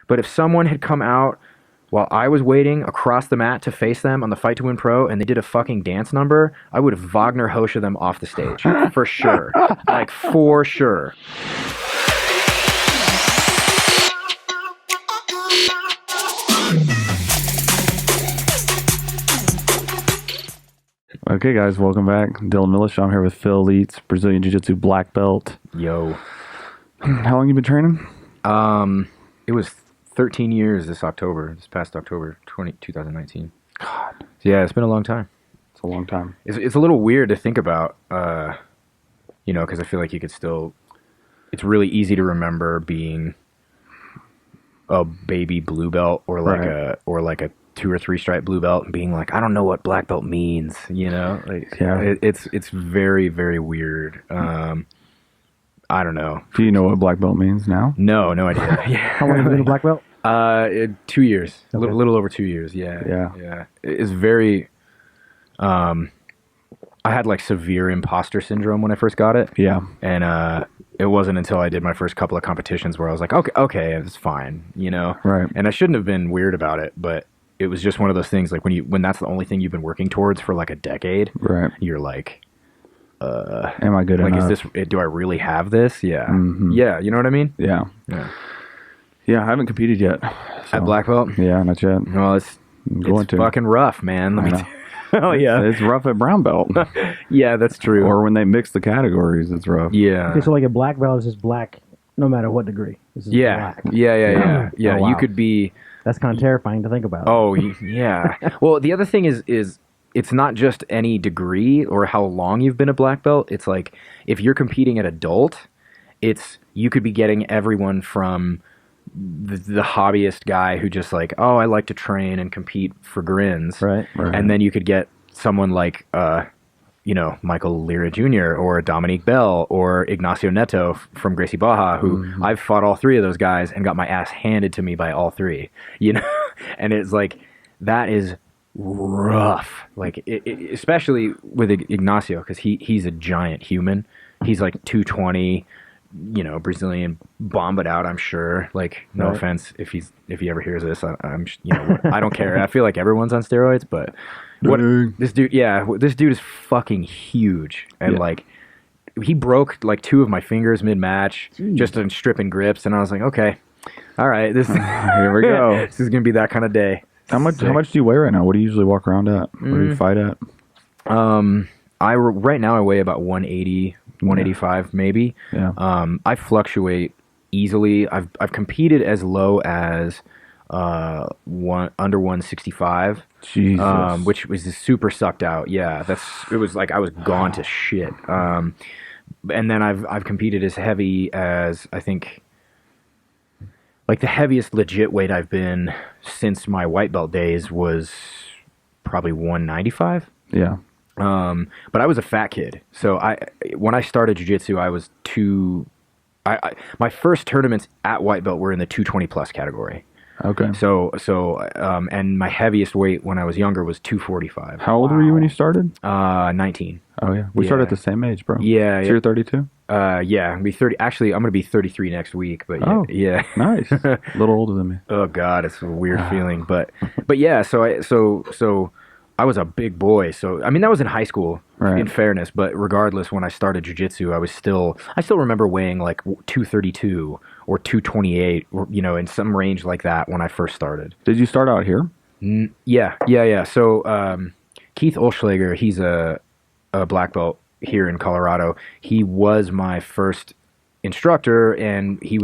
But if someone had come out while I was waiting across the mat to face them on the Fight to Win Pro and they did a fucking dance number, I would have Wagner Hosha them off the stage. For sure. Like, for sure. Okay, guys, welcome back. DillaMilla Show. I'm here with Phillip Lietz, Brazilian Jiu-Jitsu black belt. Yo. How long you been training? It was 13 years this past October 2019. God. Yeah, it's been a long time. It's a long time. It's a little weird to think about, because I feel like you could still... It's really easy to remember being a baby blue belt or like a 2 or 3 stripe blue belt and being like, I don't know what black belt means, Like, yeah. It's very, very weird. I don't know. Do you know what black belt means now? No idea. How long have you been a black belt? 2 years. Okay. A little over 2 years. Yeah. Yeah. It's very. I had like severe imposter syndrome when I first got it. Yeah. And it wasn't until I did my first couple of competitions where I was like, okay, it's fine, Right. And I shouldn't have been weird about it, but it was just one of those things like when that's the only thing you've been working towards for like a decade. Right. You're like, am I good enough? do I really have this? Yeah. Mm-hmm. Yeah. You know what I mean? Yeah. Yeah, I haven't competed yet. At black belt? Yeah, not yet. Well, it's fucking rough, man. Let me tell you. Oh, yeah. It's rough at brown belt. Yeah, that's true. Or when they mix the categories, it's rough. Yeah. Okay, so like a black belt is just black no matter what degree. This is black. Yeah. Oh, wow. You could be... That's kind of terrifying to think about. Oh, yeah. Well, the other thing is it's not just any degree or how long you've been a black belt. It's like if you're competing at adult, you could be getting everyone from the hobbyist guy who just like, oh, I like to train and compete for grins. Right. And then you could get someone like, Michael Lira Jr. or Dominique Bell or Ignacio Neto from Gracie Baja, who I've fought all 3 of those guys and got my ass handed to me by all 3, And it's like, that is rough. Like, especially with Ignacio, because he's a giant human. He's like 220, Brazilian, bomb it out, I'm sure. Like, no offense if he ever hears this. I don't care. I feel like everyone's on steroids, but this dude is fucking huge. And like, he broke like 2 of my fingers mid-match just in stripping grips, and I was like, okay, all right, here we go. This is gonna be that kind of day. How much do you weigh right now? What do you usually walk around at? What do you fight at? Right now I weigh about 180, 185 maybe. Yeah. I fluctuate easily. I've competed as low as under 165. Jesus. Which was super sucked out. Yeah, it was like I was gone to shit. And then I've competed as heavy as, I think, like the heaviest legit weight I've been since my white belt days was probably 195. Yeah. But I was a fat kid. So when I started jiu-jitsu, I was my first tournaments at white belt were in the 220 plus category. Okay. So and my heaviest weight when I was younger was 245. How old were you when you started? 19. Oh yeah. We started at the same age, bro. Yeah. So you're 32? Yeah, I'm gonna be 30. Actually, I'm gonna be 33 next week. But yeah. Nice. A little older than me. Oh God, it's a weird feeling. But yeah. So I was a big boy. So I mean, that was in high school. Right. In fairness, but regardless, when I started jiu-jitsu, I still remember weighing like 232 or 228, or in some range like that when I first started. Did you start out here? Yeah. So Keith Olschlager, he's a black belt here in Colorado. He was my first instructor, and he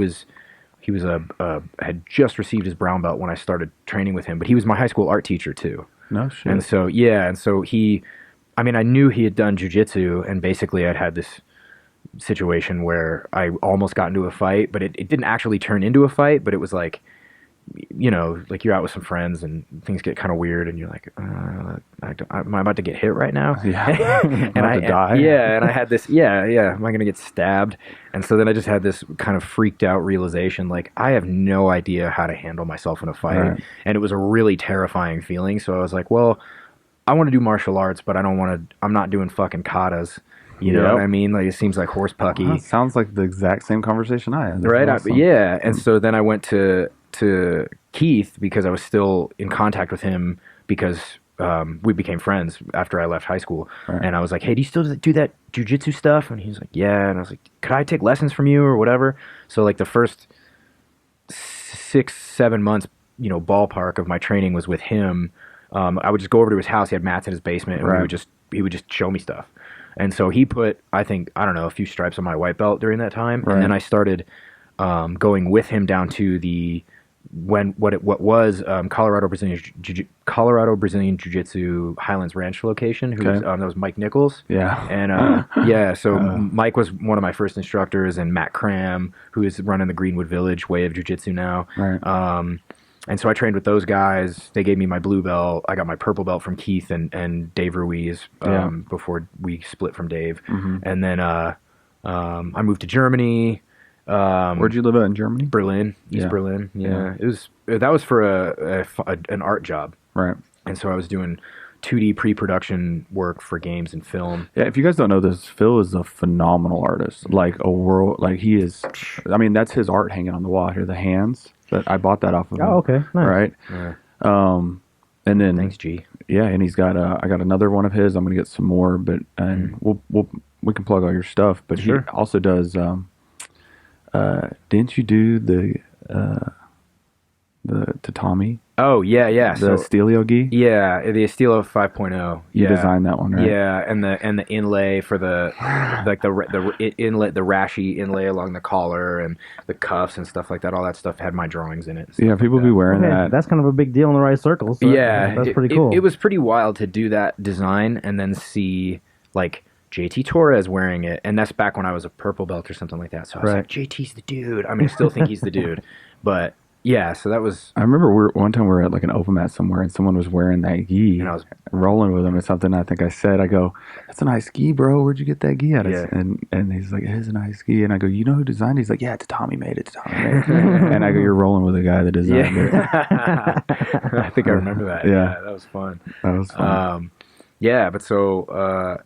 had just received his brown belt when I started training with him. But he was my high school art teacher too. No shit. And so I knew he had done jiu-jitsu, and basically I'd had this situation where I almost got into a fight, but it didn't actually turn into a fight, but it was like, like you're out with some friends and things get kind of weird, and you're like, am I about to get hit right now? Yeah. And I die. Yeah, and I had this, am I going to get stabbed? And so then I just had this kind of freaked out realization, like, I have no idea how to handle myself in a fight. Right. And it was a really terrifying feeling. So I was like, well, I want to do martial arts, but I'm not doing fucking katas. You know what I mean? Like, it seems like horse pucky. Well, that sounds like the exact same conversation I had. That's awesome. And so then I went to to Keith because I was still in contact with him because we became friends after I left high school. Right. And I was like, hey, do you still do that jiu-jitsu stuff? And he's like, yeah. And I was like, could I take lessons from you or whatever? So like the first 6-7 months, ballpark of my training was with him. I would just go over to his house. He had mats in his basement, and he would just show me stuff. And so he put, I think, I don't know, a few stripes on my white belt during that time. Right. And then I started going with him down to Colorado Brazilian Jiu-Jitsu Highlands Ranch location. That was Mike Nichols. Yeah. And so Mike was one of my first instructors, and Matt Cram, who is running the Greenwood Village way of Jiu-Jitsu now. Right. And so I trained with those guys. They gave me my blue belt. I got my purple belt from Keith and Dave Ruiz before we split from Dave. Mm-hmm. And then I moved to Germany. Where'd you live at in Germany? Berlin, East Berlin. Yeah. That was for an art job. Right. And so I was doing 2D pre-production work for games and film. Yeah, if you guys don't know this, Phil is a phenomenal artist. Like he is. I mean, that's his art hanging on the wall here. The hands. But I bought that off of him. Oh, okay, nice. Right. Yeah. And then Thanks, G. Yeah, and he's got I got another one of his. I'm gonna get some more, but we can plug all your stuff. But Sure. he also does. Didn't you do the tatami? Oh yeah. The Stelio gi? Yeah, the Estilo 5.0. You designed that one, right? Yeah, and the inlay for the inlet, the rashi inlay along the collar and the cuffs and stuff like that. All that stuff had my drawings in it. Yeah, people be wearing that. That's kind of a big deal in the right circles. So that's pretty cool. It was pretty wild to do that design and then see like JT Torres wearing it, and that's back when I was a purple belt or something like that. So I was like, JT's the dude. I mean, I still think he's the dude, but. Yeah, so that was... I remember one time we were at like an open mat somewhere and someone was wearing that gi and I was rolling with him or something. I think I said, that's a nice gi, bro. Where'd you get that gi at? Yeah. And he's like, it is a nice gi. And I go, you know who designed it? He's like, yeah, Tommy made it. And I go, you're rolling with a guy that designed it. I think I remember that. Yeah, that was fun. That was fun. But so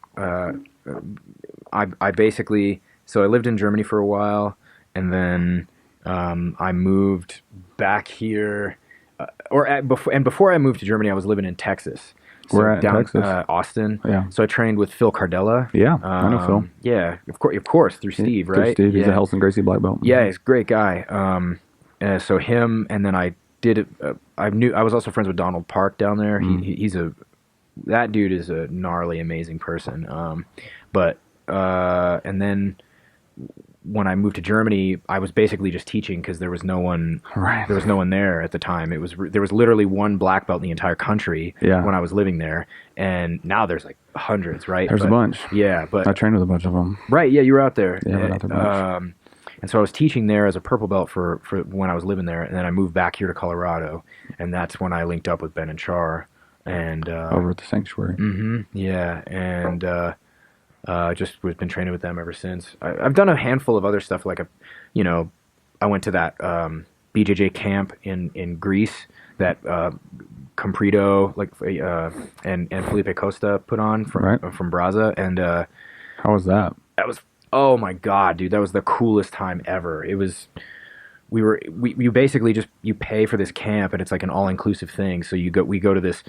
I basically... So I lived in Germany for a while, and then I moved back here, before I moved to Germany, I was living in Texas. So Where at down, Texas? Austin. Yeah. So I trained with Phil Cardella. Yeah, I know Phil. Yeah, of course, through Steve, right? Through Steve, he's a Hells and Gracie black belt. Yeah, he's a great guy. So him, and then I did. I was also friends with Donald Park down there. That dude is a gnarly, amazing person. And then when I moved to Germany, I was basically just teaching because there was no one. Right. There was no one there at the time. There was literally one black belt in the entire country when I was living there, and now there's like hundreds. Right. There's a bunch. Yeah, but I trained with a bunch of them. Right. Yeah, you were out there. Yeah, not that much. And so I was teaching there as a purple belt for when I was living there, and then I moved back here to Colorado, and that's when I linked up with Ben and Char, and over at the sanctuary. Mm-hmm. Yeah, and just been training with them ever since. I've done a handful of other stuff, like I went to that BJJ camp in Greece that Comprito and Felipe Costa put on from Braza, and how was that? That was. Oh my God, dude, that was the coolest time ever. It was, you basically you pay for this camp, and it's like an all-inclusive thing. So we go to this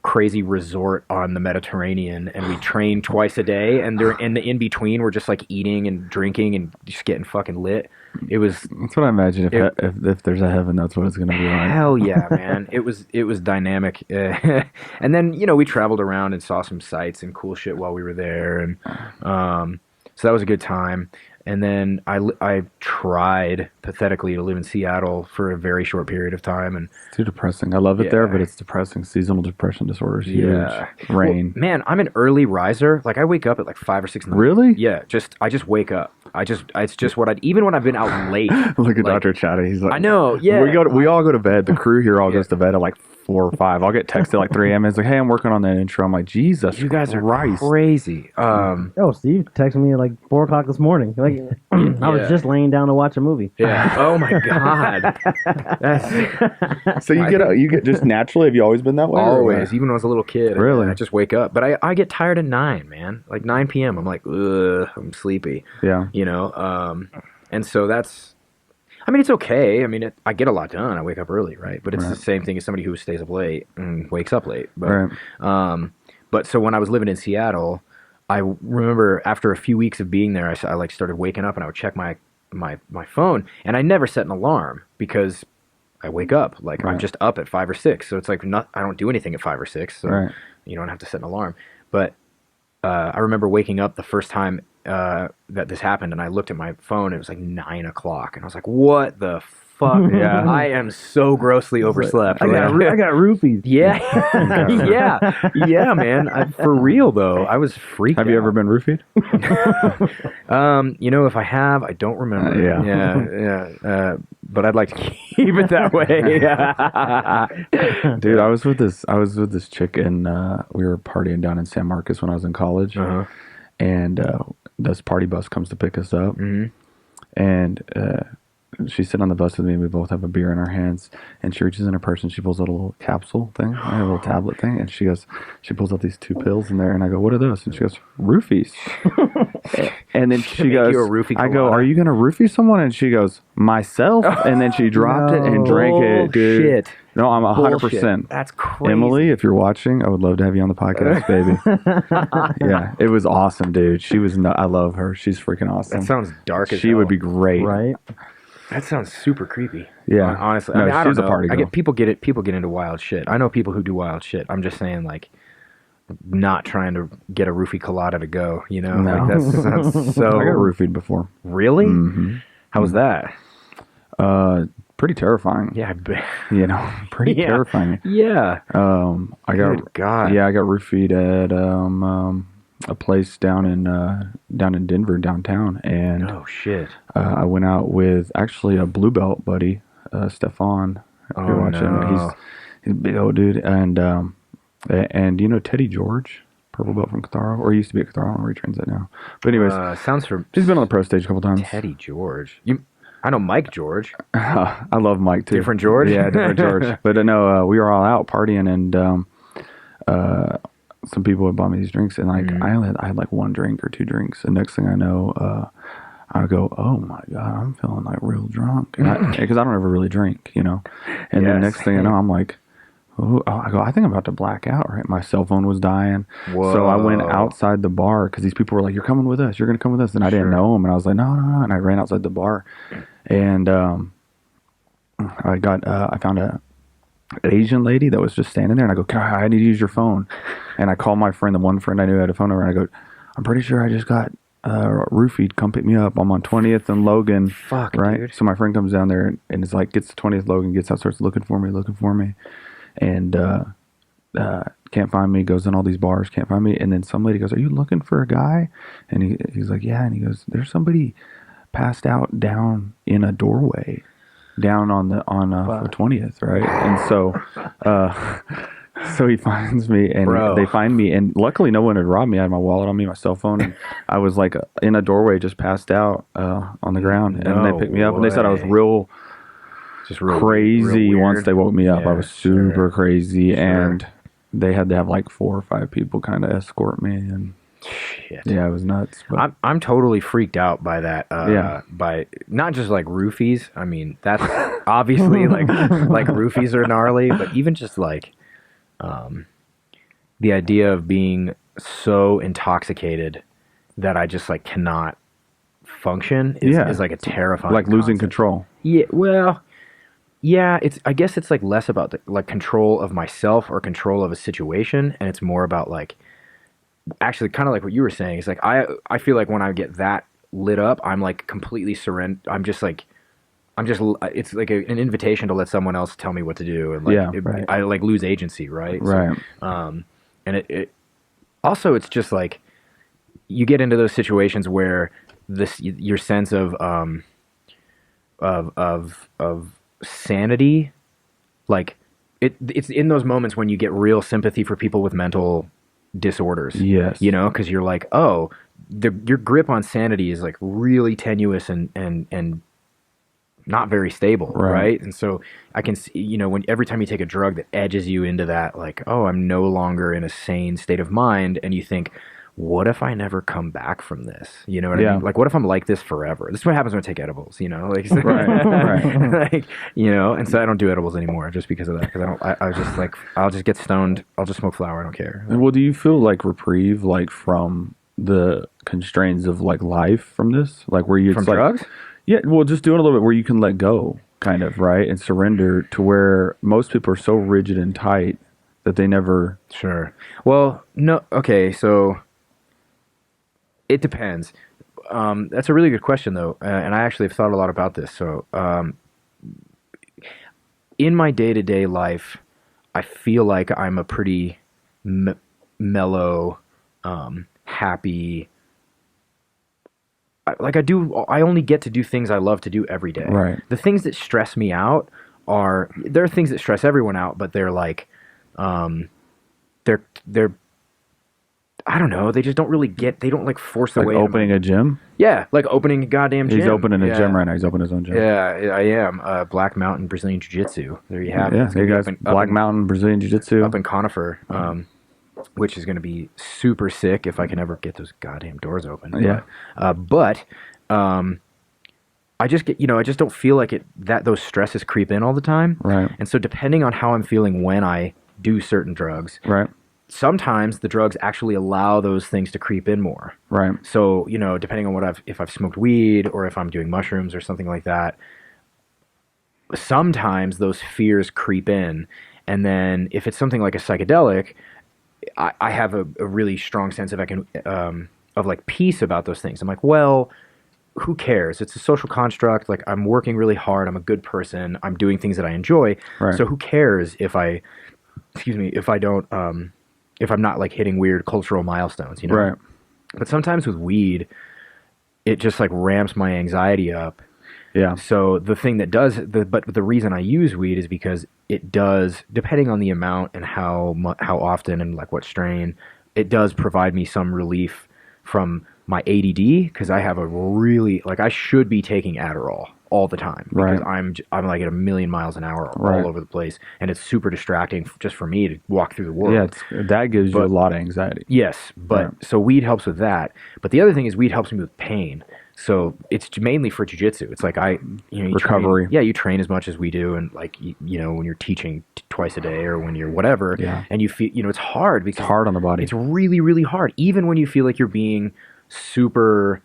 crazy resort on the Mediterranean, and we train twice a day, and in the in-between, we're just like eating and drinking and just getting fucking lit. That's what I imagine. If there's a heaven, that's what it's going to be like. Hell yeah, man. It was dynamic. And then, we traveled around and saw some sights and cool shit while we were there. And, so that was a good time. And then I tried pathetically to live in Seattle for a very short period of time. And it's too depressing. I love it there, but it's depressing. Seasonal depression disorder is huge. Rain. Well, man, I'm an early riser. Like I wake up at like 5 or 6 in the morning. Really? Yeah. I just wake up. It's just what even when I've been out late. Look at Dr. Chada. He's like, I know. Yeah. We all go to bed. The crew here all goes to bed at like 4 or 5. I'll get texted like 3 a.m. It's like, hey, I'm working on that intro. I'm like, Jesus, you guys are crazy. Steve texted me at like 4 o'clock this morning. Like, I was just laying down to watch a movie. Yeah. Oh my God. So you get just naturally. Have you always been that way? Always, even when I was a little kid. Really? I just wake up, but I get tired at 9, man. Like 9 p.m. I'm like, ugh, I'm sleepy. Yeah. And so I mean, it's okay. I mean, I get a lot done. I wake up early, right? But it's the same thing as somebody who stays up late and wakes up late. But, but so when I was living in Seattle, I remember after a few weeks of being there, I like started waking up and I would check my phone, and I never set an alarm because I wake up like I'm just up at 5 or 6. So it's like I don't do anything at 5 or 6. So you don't have to set an alarm. But I remember waking up the first time that this happened, and I looked at my phone. It was like 9 o'clock, and I was like, "What the fuck? I am so grossly overslept." I got roofies. Yeah, yeah, man. For real though, I was freaked. Have you ever been roofied? You know, if I have, I don't remember. Yeah. But I'd like to keep it that way. Dude, I was with this chick, and we were partying down in San Marcos when I was in college, and this party bus comes to pick us up, and she's sitting on the bus with me. We both have a beer in our hands, and she reaches in her purse and she pulls out a little capsule thing, a little tablet thing, and she pulls out these 2 pills in there, and I go, "What are those?" And she goes, "Roofies." And then she goes, I go, "Are you gonna roofie someone?" And she goes, "Myself." And then she dropped it and drank it, dude. Shit. No, I'm 100%. That's crazy. Emily, if you're watching, I would love to have you on the podcast, baby. Yeah, it was awesome, dude. She was. I love her. She's freaking awesome. That sounds dark as She hell. would be great, Right? That sounds super creepy. Yeah, honestly, no, I mean, I don't she's a know. party girl. People get it. People get into wild shit. I know people who do wild shit. I'm just saying, like, not trying to get a roofie colada to go. You know, No. like that sounds so. I got roofied before. Really? How was that? Pretty terrifying. Yeah, I bet. You know, pretty terrifying. Yeah. I got. Good God. Yeah, I got roofied at a place down in Denver, downtown, and Oh shit. I went out with actually a blue belt buddy, Stefan. If you're watching, no. he's a big old dude, and you know Teddy George, purple belt from Catharo, or he used to be at Catharo. I don't know where he trains at now. But anyways, Sounds for he's been on the pro stage a couple times. Teddy George. I know Mike George. I love Mike too. Different George? Yeah, different George. But no, we were all out partying, and some people had bought me these drinks, and like I had like 1 drink or 2 drinks, and next thing I know, I go, "Oh my God, I'm feeling like real drunk," because I don't ever really drink, you know. And then next thing I know, I'm like, "Oh," I go, "I think I'm about to black out." Right, my cell phone was dying, so I went outside the bar because these people were like, "You're coming with us. You're gonna come with us," and I didn't know them, and I was like, "No," and I ran outside the bar, and I found an Asian lady that was just standing there, and I go, "I need to use your phone," and I called my friend, the one friend I knew had a phone number, and I go, "I'm pretty sure I just got roofied. Come pick me up. I'm on 20th and Logan." Fuck, right? dude. So my friend comes down there and it's like gets to 20th Logan, gets out, starts looking for me, and can't find me. Goes in all these bars, can't find me, and then some lady goes, "Are you looking for a guy?" And he's like, "Yeah," and he goes, "There's somebody passed out down in a doorway." Down on 20th, right? And so he finds me, and they find me, and luckily no one had robbed me. I had my wallet on me, my cell phone, and I was like in a doorway, just passed out on the ground, and they picked me up, and they said I was real crazy. real Once they woke me up, Yeah, I was super crazy, and they had to have like 4 or 5 people kind of escort me, and Shit. yeah, it was nuts. But I'm totally freaked out by that. By not just like roofies. I mean, that's obviously like roofies are gnarly, but even just like the idea of being so intoxicated that I just like cannot function is like a terrifying, like losing concept. control. Yeah, well, yeah, I guess it's like less about like control of myself or control of a situation, and it's more about like actually kind of like what you were saying. It's like I feel like when I get that lit up, I'm like completely surrender. It's like an invitation to let someone else tell me what to do, and like I like lose agency, right? Right. So, and it also, it's just like you get into those situations where your sense of sanity, like it's in those moments when you get real sympathy for people with mental disorders. Yes. You know, because you're like, oh, your grip on sanity is like really tenuous and not very stable, right? And so I can see, you know, when every time you take a drug that edges you into that, like, oh, I'm no longer in a sane state of mind, and you think, what if I never come back from this? You know what I Yeah. mean? Like, what if I'm like this forever? This is what happens when I take edibles, you know? Like, Right. like, you know, and so I don't do edibles anymore just because of that. Because I was just like, I'll just get stoned. I'll just smoke flower. I don't care. And well, do you feel like reprieve, like from the constraints of like life from this? Like where you From drugs? Yeah, well, just doing a little bit where you can let go, kind of, right? And surrender to where most people are so rigid and tight that they never. Sure. Well, no. Okay, so it depends. That's a really good question, though, and I actually have thought a lot about this. So, in my day-to-day life, I feel like I'm a pretty mellow, happy. I only get to do things I love to do every day. Right. The things that stress me out there are things that stress everyone out, but they're like, they're I don't know. They just don't really they don't like force their Like way. opening a gym? Yeah, like opening a goddamn gym. He's opening a Yeah. gym right now. He's opening his own gym. Yeah, I am. Black Mountain Brazilian Jiu-Jitsu. There you have it. Yeah, It's gonna you be guys, Black Mountain Brazilian Jiu-Jitsu. up in Conifer, which is going to be super sick if I can ever get those goddamn doors open. Yeah. But I just get, I just don't feel like those stresses creep in all the time. Right. And so depending on how I'm feeling when I do certain drugs, Right. sometimes the drugs actually allow those things to creep in more. Right. So, depending on if I've smoked weed or if I'm doing mushrooms or something like that, sometimes those fears creep in. And then if it's something like a psychedelic, I have a really strong sense of like peace about those things. I'm like, well, who cares? It's a social construct. Like, I'm working really hard. I'm a good person. I'm doing things that I enjoy. Right. So who cares if I don't, if I'm not like hitting weird cultural milestones, Right. But sometimes with weed, it just like ramps my anxiety up. Yeah. So the thing that but the reason I use weed is because it does, depending on the amount and how often and like what strain, it does provide me some relief from my ADD, because I have I should be taking Adderall all the time because Right. I'm like at 1,000,000 miles an hour Right. all over the place, and it's super distracting just for me to walk through the world. Yeah, that gives you a lot of anxiety. Yes, but Right. so weed helps with that. But the other thing is weed helps me with pain. So it's mainly for jiu-jitsu. It's like you Recovery. Train, you train as much as we do, and like when you're teaching twice a day or when you're whatever, Yeah. and you feel it's hard because It's hard on the body. It's really, really hard, even when you feel like you're being super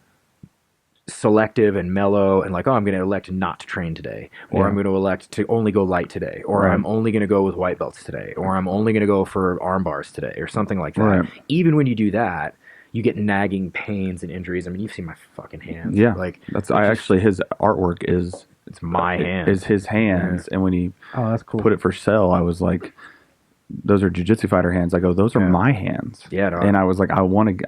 selective and mellow and like, oh, I'm going to elect not to train today, or Yeah. I'm going to elect to only go light today, or Right. I'm only going to go with white belts today, or I'm only going to go for arm bars today, or something like that. Right. Even when you do that, you get nagging pains and injuries. I mean, you've seen my fucking hands. Yeah. Like, That's his artwork is it's my hands. Is his hands, and when he Oh, that's cool. put it for sale, I was like, those are jiu-jitsu fighter hands. I go, those are Yeah. my hands. Yeah, dog. And I was like, I want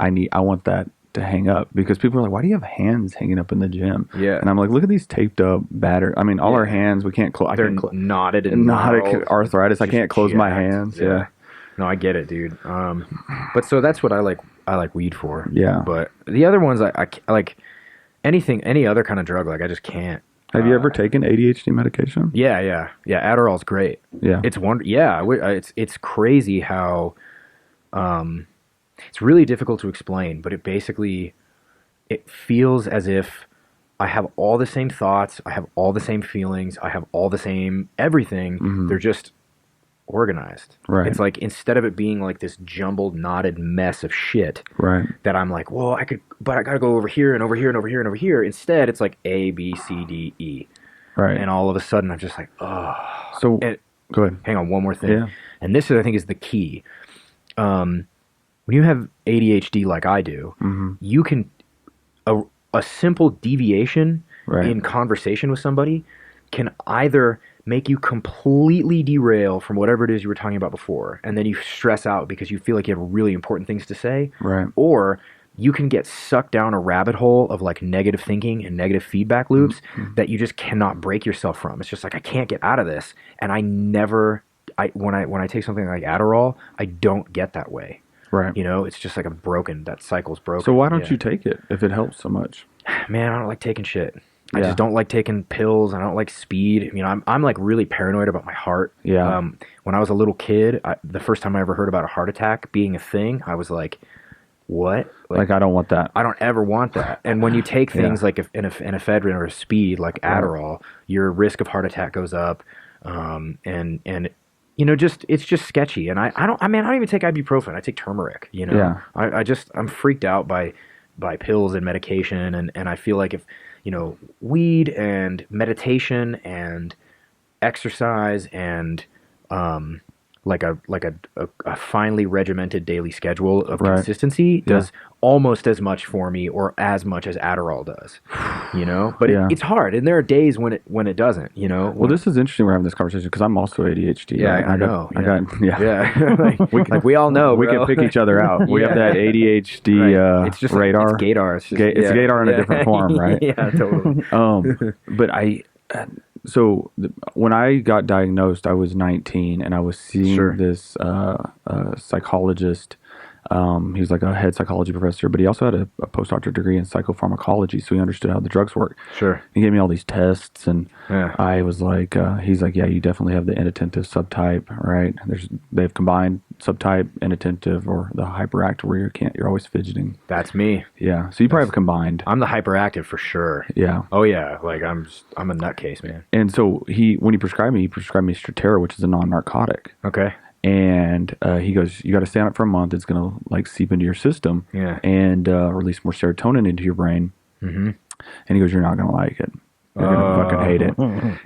that to hang up, because people are like, why do you have hands hanging up in the gym? Yeah. And I'm like, look at these taped up, battered. I mean, all Yeah. our hands, we can't close. They're knotted and gnarled. Arthritis. I Just can't close my jacked. hands. Yeah. No, I get it, dude. But so that's what I like weed for. Yeah. But the other ones, I like any other kind of drug. Like, I just can't. Have you ever taken ADHD medication? Yeah. Adderall's great. Yeah. It's crazy how, it's really difficult to explain, but it feels as if I have all the same thoughts, I have all the same feelings, I have all the same everything. Mhm. They're just organized. Right. It's like, instead of it being like this jumbled, knotted mess of shit Right. that I'm like, well, but I gotta go over here and over here and over here and over here. Instead, it's like A, B, C, D, E. Right. And all of a sudden, I'm just like, oh. So And, go ahead. hang on, one more thing. Yeah. And this, I think, is the key. When you have ADHD like I do, Mhm. you can a simple deviation Right. in conversation with somebody can either make you completely derail from whatever it is you were talking about before, and then you stress out because you feel like you have really important things to say, Right. or you can get sucked down a rabbit hole of like negative thinking and negative feedback loops that you just cannot break yourself from. It's just like, I can't get out of this. And when I take something like Adderall, I don't get that way. Right. It's just like that cycle's broken. So why don't Yeah. you take it if it helps so much? Man, I don't like taking shit. I Yeah. just don't like taking pills. I don't like speed. I'm like really paranoid about my heart. Yeah. When I was a little kid, the first time I ever heard about a heart attack being a thing, I was like, what? Like I don't want that. I don't ever want that. And when you take things like an ephedrine or a speed like Adderall, your risk of heart attack goes up, and you know, it's just sketchy. And I don't even take ibuprofen. I take turmeric. You know, I'm freaked out by pills and medication, and I feel like if, you know, weed and meditation and exercise and like a finely regimented daily schedule of consistency does almost as much for me or as much as Adderall does, you know. But it's hard, and there are days when it doesn't, you know. Well, this is interesting. We're having this conversation because I'm also ADHD. Yeah, right? I know. Like, we all know. We can pick each other out. We have that ADHD it's just radar. It's gaydar. It's gaydar in a different form, right? Yeah, totally. But so when I got diagnosed, I was 19, and I was seeing this psychologist. He was like a head psychology professor, but he also had a postdoctorate degree in psychopharmacology, so he understood how the drugs work. Sure. He gave me all these tests, and I was like, he's like, yeah, you definitely have the inattentive subtype, right? They've combined subtype, inattentive, or the hyperactive, where you're always fidgeting. That's me. Yeah, so you probably have combined. I'm the hyperactive for sure. Yeah. Oh yeah, like I'm a nutcase, man. And so when he prescribed me Strattera, which is a non-narcotic. Okay. And he goes, you got to stand up for a month. It's going to like seep into your system and release more serotonin into your brain. Mm-hmm. And he goes, you're not going to like it. You're going to fucking hate it.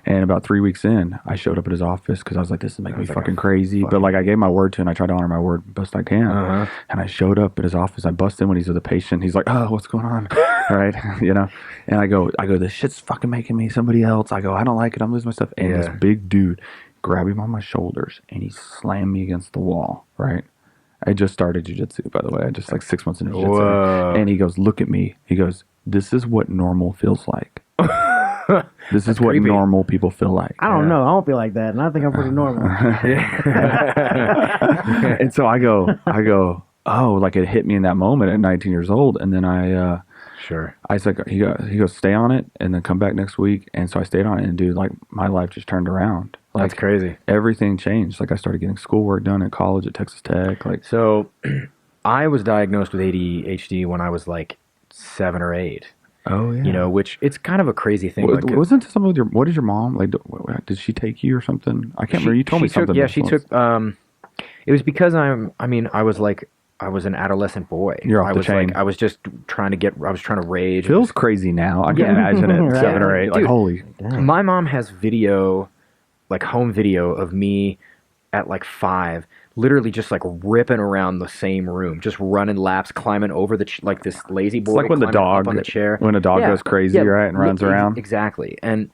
And about 3 weeks in, I showed up at his office because I was like, this is making me fucking crazy. But like I gave my word to him. I tried to honor my word best I can. And I showed up at his office. I bust in when he's with a patient. He's like, oh, what's going on? Right? You know? And I go, this shit's fucking making me somebody else. I go, I don't like it. I'm losing my stuff. And this big dude grabbed him on my shoulders and he slammed me against the wall, right? I just started jiu-jitsu, by the way. I just like 6 months into jiu-jitsu. Whoa. And he goes, look at me. He goes, this is what normal feels like. This is what normal people feel like. I don't know. I don't feel like that. And I think I'm pretty normal. And so I go, oh, like it hit me in that moment at 19 years old. And then I was like, he goes, stay on it and then come back next week. And so I stayed on it, and dude, like my life just turned around. Like, that's crazy. Everything changed. Like I started getting schoolwork done at college at Texas Tech. Like, so I was diagnosed with ADHD when I was like 7 or 8. Oh yeah. You know, which it's kind of a crazy thing. Wasn't something with what did your mom like? Did she take you or something? I can't remember. You told me something. Yeah, she took. It was because I was an adolescent boy. You're off the chain. Like, I was just trying to rage. Feels crazy now. I can imagine it. 7 or 8. Like, dude, holy. Damn. My mom has video, like home video of me at like 5, literally just like ripping around the same room, just running laps, climbing over like this lazy boy. It's like when the dog on the chair. When a dog goes crazy, right, and runs around. Exactly. And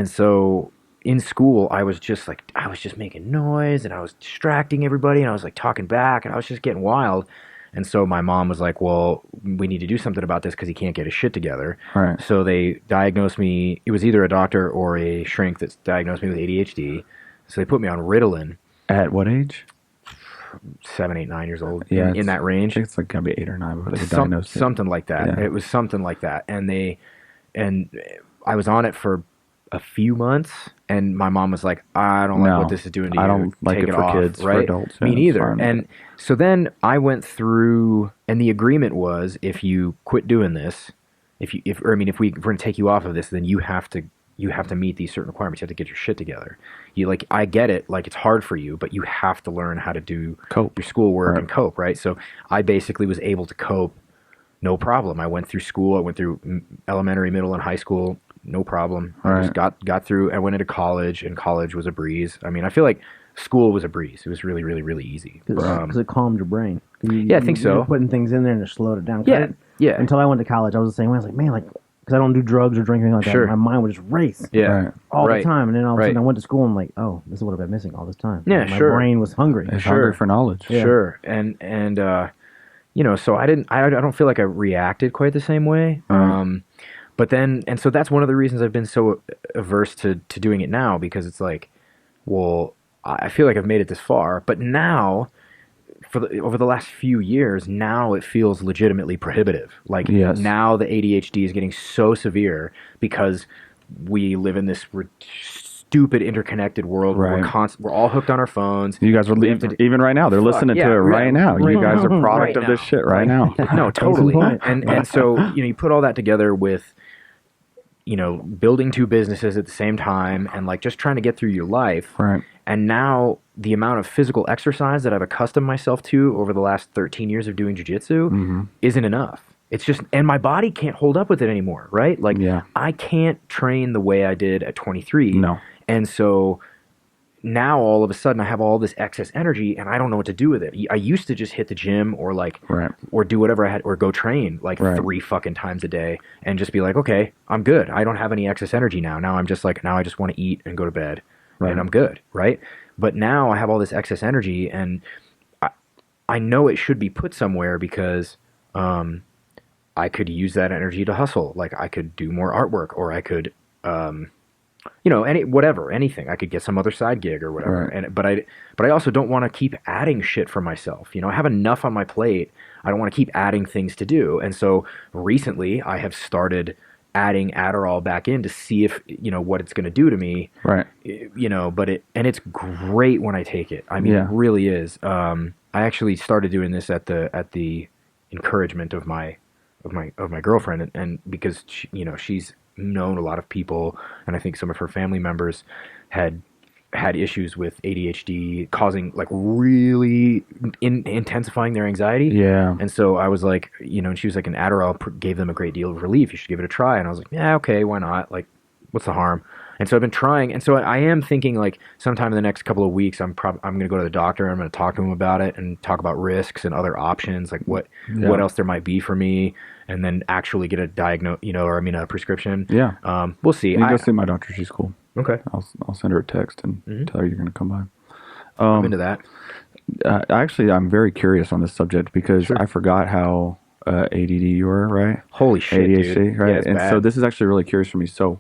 so in school, I was just making noise, and I was distracting everybody, and I was like talking back, and I was just getting wild. And so my mom was like, well, we need to do something about this because he can't get his shit together. Right. So they diagnosed me. It was either a doctor or a shrink that diagnosed me with ADHD. So they put me on Ritalin. At what age? 7, 8, 9 years old. Yeah, in that range. I think it's like gonna be 8 or 9 before they diagnosed it. Something like that. Yeah. It was something like that. And I was on it for a few months, and my mom was like, I don't like what this is doing to you. I don't like Take it for off, kids, right? for adults. Me neither. And so then I went through, and the agreement was, if you quit doing this, if we're going to take you off of this, then you have to meet these certain requirements. You have to get your shit together. I get it, like it's hard for you, but you have to learn how to cope your schoolwork and cope, right? So I basically was able to cope, no problem. I went through school. I went through elementary, middle, and high school. No problem. I just got through. I went into college, and college was a breeze. I mean, I feel like school was a breeze. It was really, really, really easy. Because it calmed your brain. I think so. You're putting things in there and it slowed it down. Yeah. Until I went to college, I was the same way. I was like, man, like, because I don't do drugs or drink anything like that. My mind would just race. All the time. And then all of a sudden I went to school and I'm like, oh, this is what I've been missing all this time. Yeah, my brain was hungry. It's hungry for knowledge. Yeah. Sure. And so I don't feel like I reacted quite the same way. But then, and so that's one of the reasons I've been so averse to doing it now, because it's like, well, I feel like I've made it this far, but now, over the last few years, now it feels legitimately prohibitive. Like now the ADHD is getting so severe because we live in this stupid interconnected world where we're all hooked on our phones. You guys are even right now. They're listening to it right now. You guys are product of this shit right now. No, totally. And so, you put all that together with, building 2 businesses at the same time and like just trying to get through your life. Right. And now the amount of physical exercise that I've accustomed myself to over the last 13 years of doing jiu-jitsu isn't enough. It's just, and my body can't hold up with it anymore, right? Like, I can't train the way I did at 23. No. And so now all of a sudden I have all this excess energy and I don't know what to do with it. I used to just hit the gym or like, or do whatever I had, or go train like 3 fucking times a day and just be like, okay, I'm good. I don't have any excess energy now. Now I'm just like, now I just want to eat and go to bed and I'm good, right? But now I have all this excess energy and I know it should be put somewhere because I could use that energy to hustle. Like I could do more artwork or I could, anything. I could get some other side gig or whatever. Right. But I also don't want to keep adding shit for myself. I have enough on my plate. I don't want to keep adding things to do. And so recently I have started adding Adderall back in to see if, what it's going to do to me. Right. And it's great when I take it. I mean, it really is. I actually started doing this at the encouragement of my girlfriend and because she's known a lot of people and I think some of her family members had issues with ADHD causing like really intensifying their anxiety. Yeah. And so I was like, and she was like, an Adderall gave them a great deal of relief. You should give it a try. And I was like, yeah, okay, why not? Like, what's the harm? And so I've been trying. And so I am thinking like sometime in the next couple of weeks, I'm going to go to the doctor. And I'm going to talk to him about it and talk about risks and other options, like what else there might be for me. And then actually get a a prescription. Yeah. We'll see. You can go see my doctor. She's cool. Okay. I'll send her a text and tell her you're going to come by. I'm into that. Actually, I'm very curious on this subject because I forgot how ADD you were, right? Holy shit, ADHD, dude. right? Yeah, it's and bad. so this is actually really curious for me. So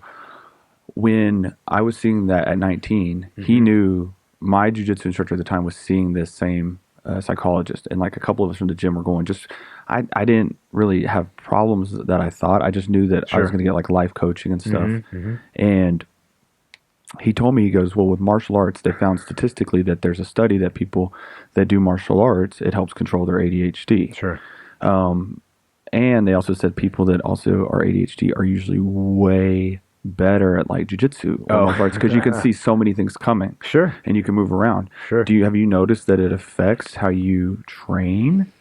when I was seeing that at 19, he knew my jiu-jitsu instructor at the time was seeing this same psychologist, and like a couple of us from the gym were going. I didn't really have problems that I thought. I just knew that I was going to get like life coaching and stuff. And he told me, he goes, well, with martial arts, they found statistically that there's a study that people that do martial arts, it helps control their ADHD. Sure. And they also said people that also are ADHD are usually way better at like jiu-jitsu or martial arts because you can see so many things coming. Sure. And you can move around. Sure. Have you noticed that it affects how you train?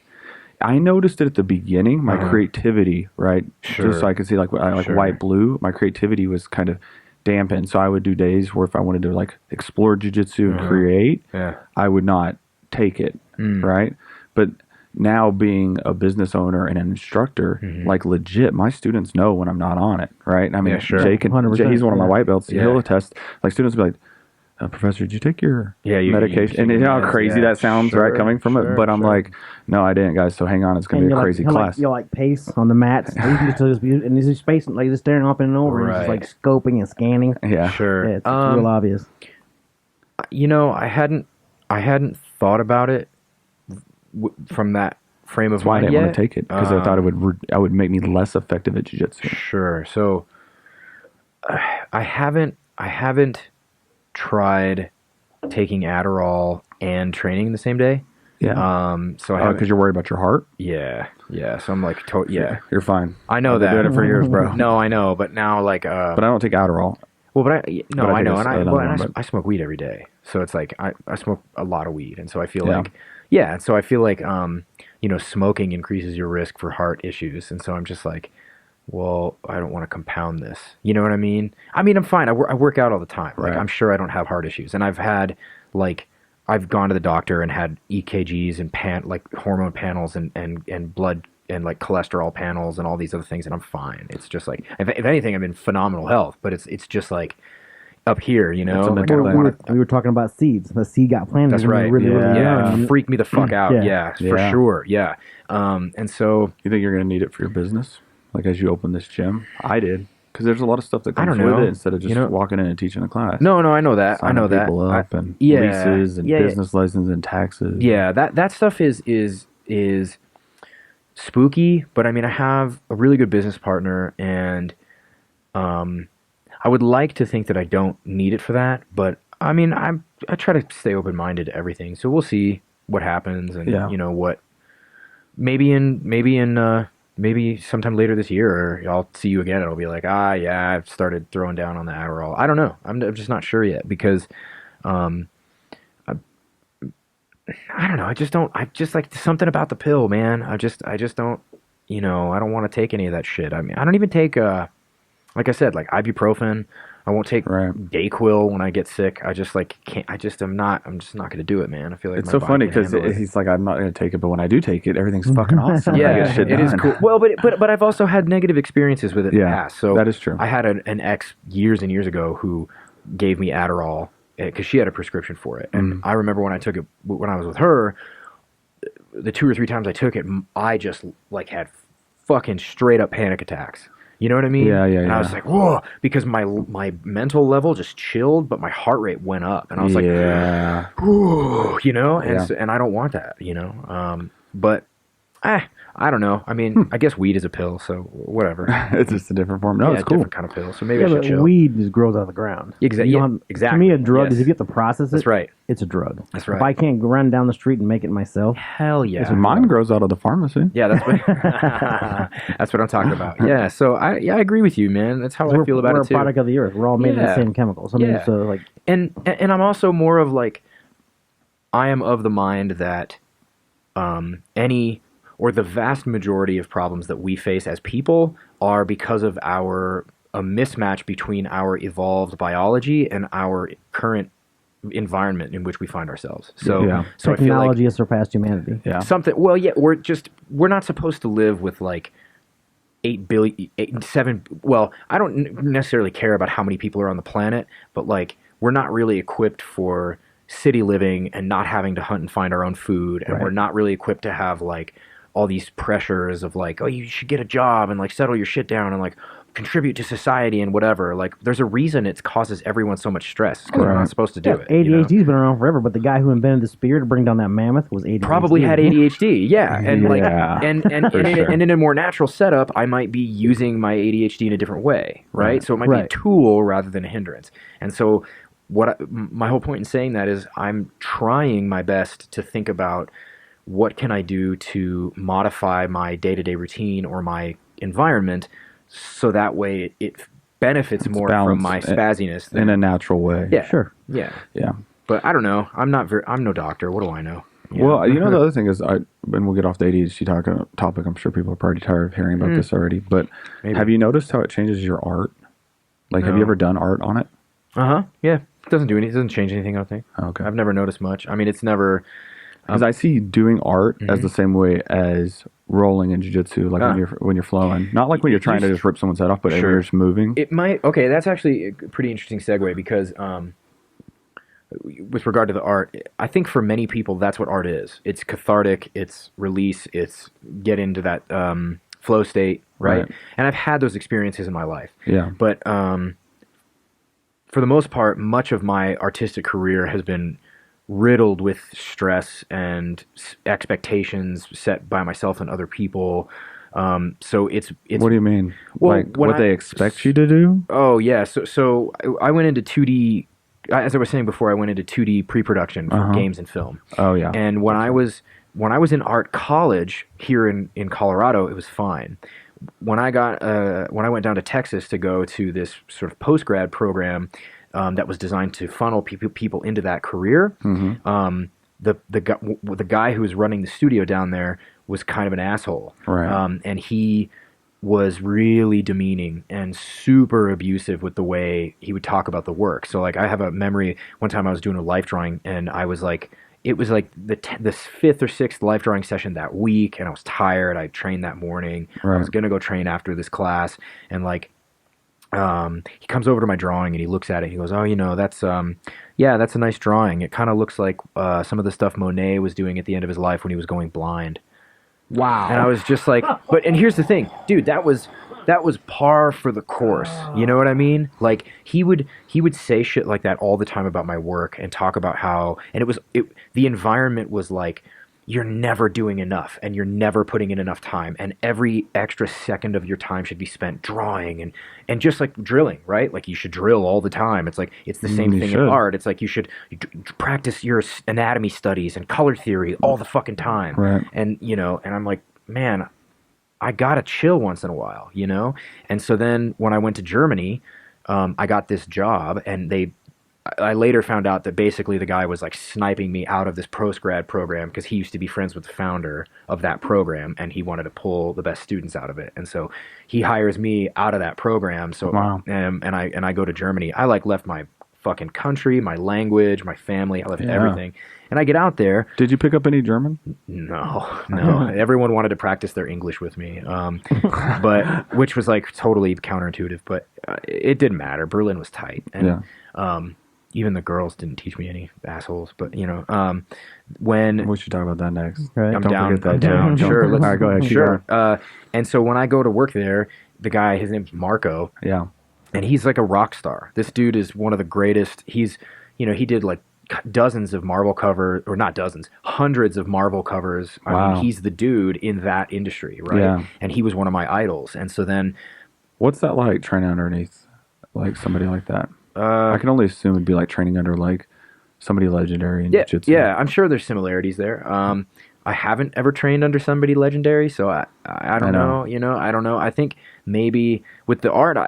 I noticed it at the beginning, my creativity, right? Sure. Just so I could see like white, blue, my creativity was kind of dampened. So I would do days where if I wanted to like explore jiu-jitsu and create, I would not take it, right? But now being a business owner and an instructor, like legit, my students know when I'm not on it, right? I mean, Jay he's one of my white belts. He'll attest. Like students will be like, Professor, did you take your medication? And you know how crazy that sounds, right? Coming from it. But I'm like, no, I didn't, guys. So hang on, it's going to be a crazy class. You'll like pace on the mats. And he's just spacing, like just staring up and over and just like scoping and scanning. Yeah, sure. Yeah, it's real obvious. I hadn't thought about it from that frame of mind. Why I didn't want to take it because I thought it would make me less effective at jiu-jitsu. Sure. So I haven't tried taking Adderall and training the same day. Yeah. So because you're worried about your heart. Yeah. So I'm like, you're fine. I know that. I've been doing it for years, bro. No, I know, but now like, but I don't take Adderall. Well, I know, and I smoke weed every day, so it's like I smoke a lot of weed, and so I feel like, smoking increases your risk for heart issues, and so I'm just like, well, I don't want to compound this. You know what I mean? I mean, I'm fine. I work out all the time. Like, I'm sure I don't have heart issues, and I've gone to the doctor and had EKGs and hormone panels and blood and like cholesterol panels and all these other things, and I'm fine. It's just like, if anything, I'm in phenomenal health, but it's just like up here, you know. We were talking about seeds. The seed got planted. That's right. Really young. Freaked me the fuck out. Yeah, for sure. Yeah. And so, you think you're gonna need it for your business, like as you open this gym? I did. Because there's a lot of stuff that comes with it instead of just walking in and teaching a class. No, I know that. Signing people up and leases and business license and taxes. Yeah, that stuff is spooky, but I mean, I have a really good business partner, and I would like to think that I don't need it for that, but I mean, I try to stay open-minded to everything. So we'll see what happens, and you know what. Maybe sometime later this year, or I'll see you again, and I'll be like, yeah, I've started throwing down on the Adderall. I don't know. I'm just not sure yet because, I don't know. I just like something about the pill, man. I just don't, you know, I don't want to take any of that shit. I mean, I don't even take, like I said, like ibuprofen. I won't take Dayquil when I get sick. I just like can't. I'm just not going to do it, man. I feel like it's so funny because he's like, I'm not going to take it, but when I do take it, everything's fucking awesome. Yeah, it is cool. Well, but I've also had negative experiences with it in the past. So that is true. I had an ex years and years ago who gave me Adderall because she had a prescription for it, and I remember when I took it when I was with her, the 2 or 3 times I took it, I just like had fucking straight up panic attacks. You know what I mean? Yeah. And I was like, whoa, because my mental level just chilled, but my heart rate went up, and I was like, whoa, you know, and I don't want that, you know. But I don't know. I mean, I guess weed is a pill, so whatever. It's just a different form. No, it's cool. Different kind of pill. So maybe I should chill. Weed just grows out of the ground. Exactly. To me, a drug is if you have to process it. That's right. It's a drug. That's right. If I can't run down the street and make it myself, hell yeah. Mine grows out of the pharmacy. Yeah, that's what that's what I'm talking about. Yeah. So I agree with you, man. That's how I feel about it too. We're a product of the earth. We're all made of the same chemicals. I mean, so like, and I'm also more of like, I am of the mind that the vast majority of problems that we face as people are because of a mismatch between our evolved biology and our current environment in which we find ourselves. So, so technology has surpassed humanity. Yeah. We're not supposed to live with like 7. Well, I don't necessarily care about how many people are on the planet, but like we're not really equipped for city living and not having to hunt and find our own food, and we're not really equipped to have like all these pressures of like, oh, you should get a job and like settle your shit down and like contribute to society and whatever. Like, there's a reason it causes everyone so much stress because we're not supposed to do it. ADHD's been around forever, but the guy who invented the spear to bring down that mammoth was ADHD. Probably had ADHD, and like, and in a more natural setup, I might be using my ADHD in a different way, right? So it might be a tool rather than a hindrance. And so my whole point in saying that is I'm trying my best to think about what can I do to modify my day-to-day routine or my environment so that way it benefits more from my spazziness in a natural way. Yeah, sure. Yeah. Yeah. But I don't know. I'm no doctor. What do I know? Well, you know, the other thing is, and we'll get off the ADHD topic. I'm sure people are probably tired of hearing about this already. But have you noticed how it changes your art? Like, have you ever done art on it? Yeah. It doesn't do anything. It doesn't change anything, I don't think. Okay. I've never noticed much. I mean, it's never... Because I see doing art as the same way as rolling in jiu-jitsu, like when you're flowing. Not like when you're trying to just rip someone's head off, but when you're just moving. It might... Okay, that's actually a pretty interesting segue because with regard to the art, I think for many people that's what art is. It's cathartic, it's release, it's get into that flow state, right? And I've had those experiences in my life. Yeah. But for the most part, much of my artistic career has been riddled with stress and expectations set by myself and other people. So it's. What do you mean? Well, like what they expect you to do? Oh yeah. So I went into 2D. As I was saying before, I went into 2D pre-production for games and film. Oh yeah. And when I was in art college here in Colorado, it was fine. When I went down to Texas to go to this sort of post-grad program that was designed to funnel people into that career, the guy who was running the studio down there was kind of an asshole, and he was really demeaning and super abusive with the way he would talk about the work. So like I have a memory one time I was doing a life drawing and I was like, it was like the 5th or 6th life drawing session that week, and I was tired. I trained that morning. I was gonna go train after this class, and like he comes over to my drawing and he looks at it. He goes, "Oh, you know, that's a nice drawing. It kind of looks like some of the stuff Monet was doing at the end of his life when he was going blind." Wow. And I was just like, and here's the thing, dude, that was par for the course. You know what I mean? Like he would say shit like that all the time about my work and talk about how, and the environment was like, you're never doing enough and you're never putting in enough time, and every extra second of your time should be spent drawing and just like drilling, right? Like you should drill all the time. It's like it's the same thing in art. It's like you should practice your anatomy studies and color theory all the fucking time. Right. And and I'm like, man, I gotta chill once in a while, And so then when I went to Germany, I got this job, and I later found out that basically the guy was like sniping me out of this postgrad program because he used to be friends with the founder of that program, and he wanted to pull the best students out of it. And so he hires me out of that program. So and I go to Germany. I like left my fucking country, my language, my family. I left everything. And I get out there. Did you pick up any German? No. Everyone wanted to practice their English with me, but which was like totally counterintuitive. But it didn't matter. Berlin was tight, and even the girls didn't teach me any, assholes. But when we should talk about that next. Right. I'm down. Sure, all right, go ahead. Sure. And so when I go to work there, the guy, his name's Marco. Yeah. And he's like a rock star. This dude is one of the greatest. He's, he did like dozens of Marvel covers, or not dozens, hundreds of Marvel covers. Wow. I mean, he's the dude in that industry, right? Yeah. And he was one of my idols. And so then, what's that like, training underneath like somebody like that? I can only assume it'd be like training under like somebody legendary in jiu-jitsu. Yeah, I'm sure there's similarities there. I haven't ever trained under somebody legendary, so I don't know. I don't know. I think maybe with the art,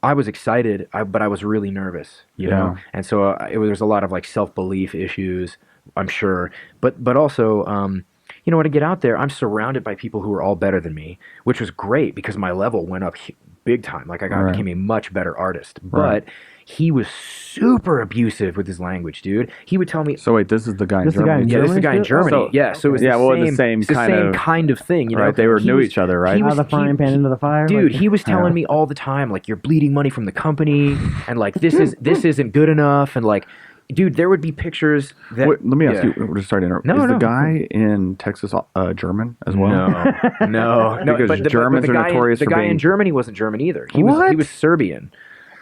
I was excited, but I was really nervous, you know? And so there's a lot of like self-belief issues, I'm sure. But also, when I get out there, I'm surrounded by people who are all better than me, which was great because my level went up big time. Like I became a much better artist. But he was super abusive with his language, dude. He would tell me... So wait, this is the guy in Germany? Yeah, this is the guy in Germany. So it was the same kind of thing. Right, they knew each other, right? Out of the frying pan into the fire? Dude, he was telling me all the time, like, you're bleeding money from the company, and like, this isn't good enough, and like... Dude, there would be pictures that... Wait, let me ask you, we're just starting to interrupt. Is the guy in Texas German as well? No. Because Germans are notorious for being... The guy in Germany wasn't German either. He was Serbian.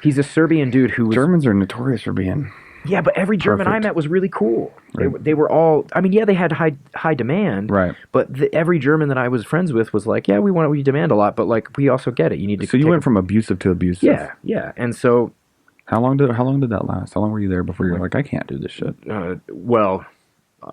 He's a Serbian dude who was... Germans are notorious for being... Yeah, but every German I met was really cool. Right. They were all... I mean, yeah, they had high demand. Right. But every German that I was friends with was like, yeah, we demand a lot, but like, we also get it. You need to... So you went from abusive to abusive. Yeah. And so... How long did that last? How long were you there before you're like, I can't do this shit? Well,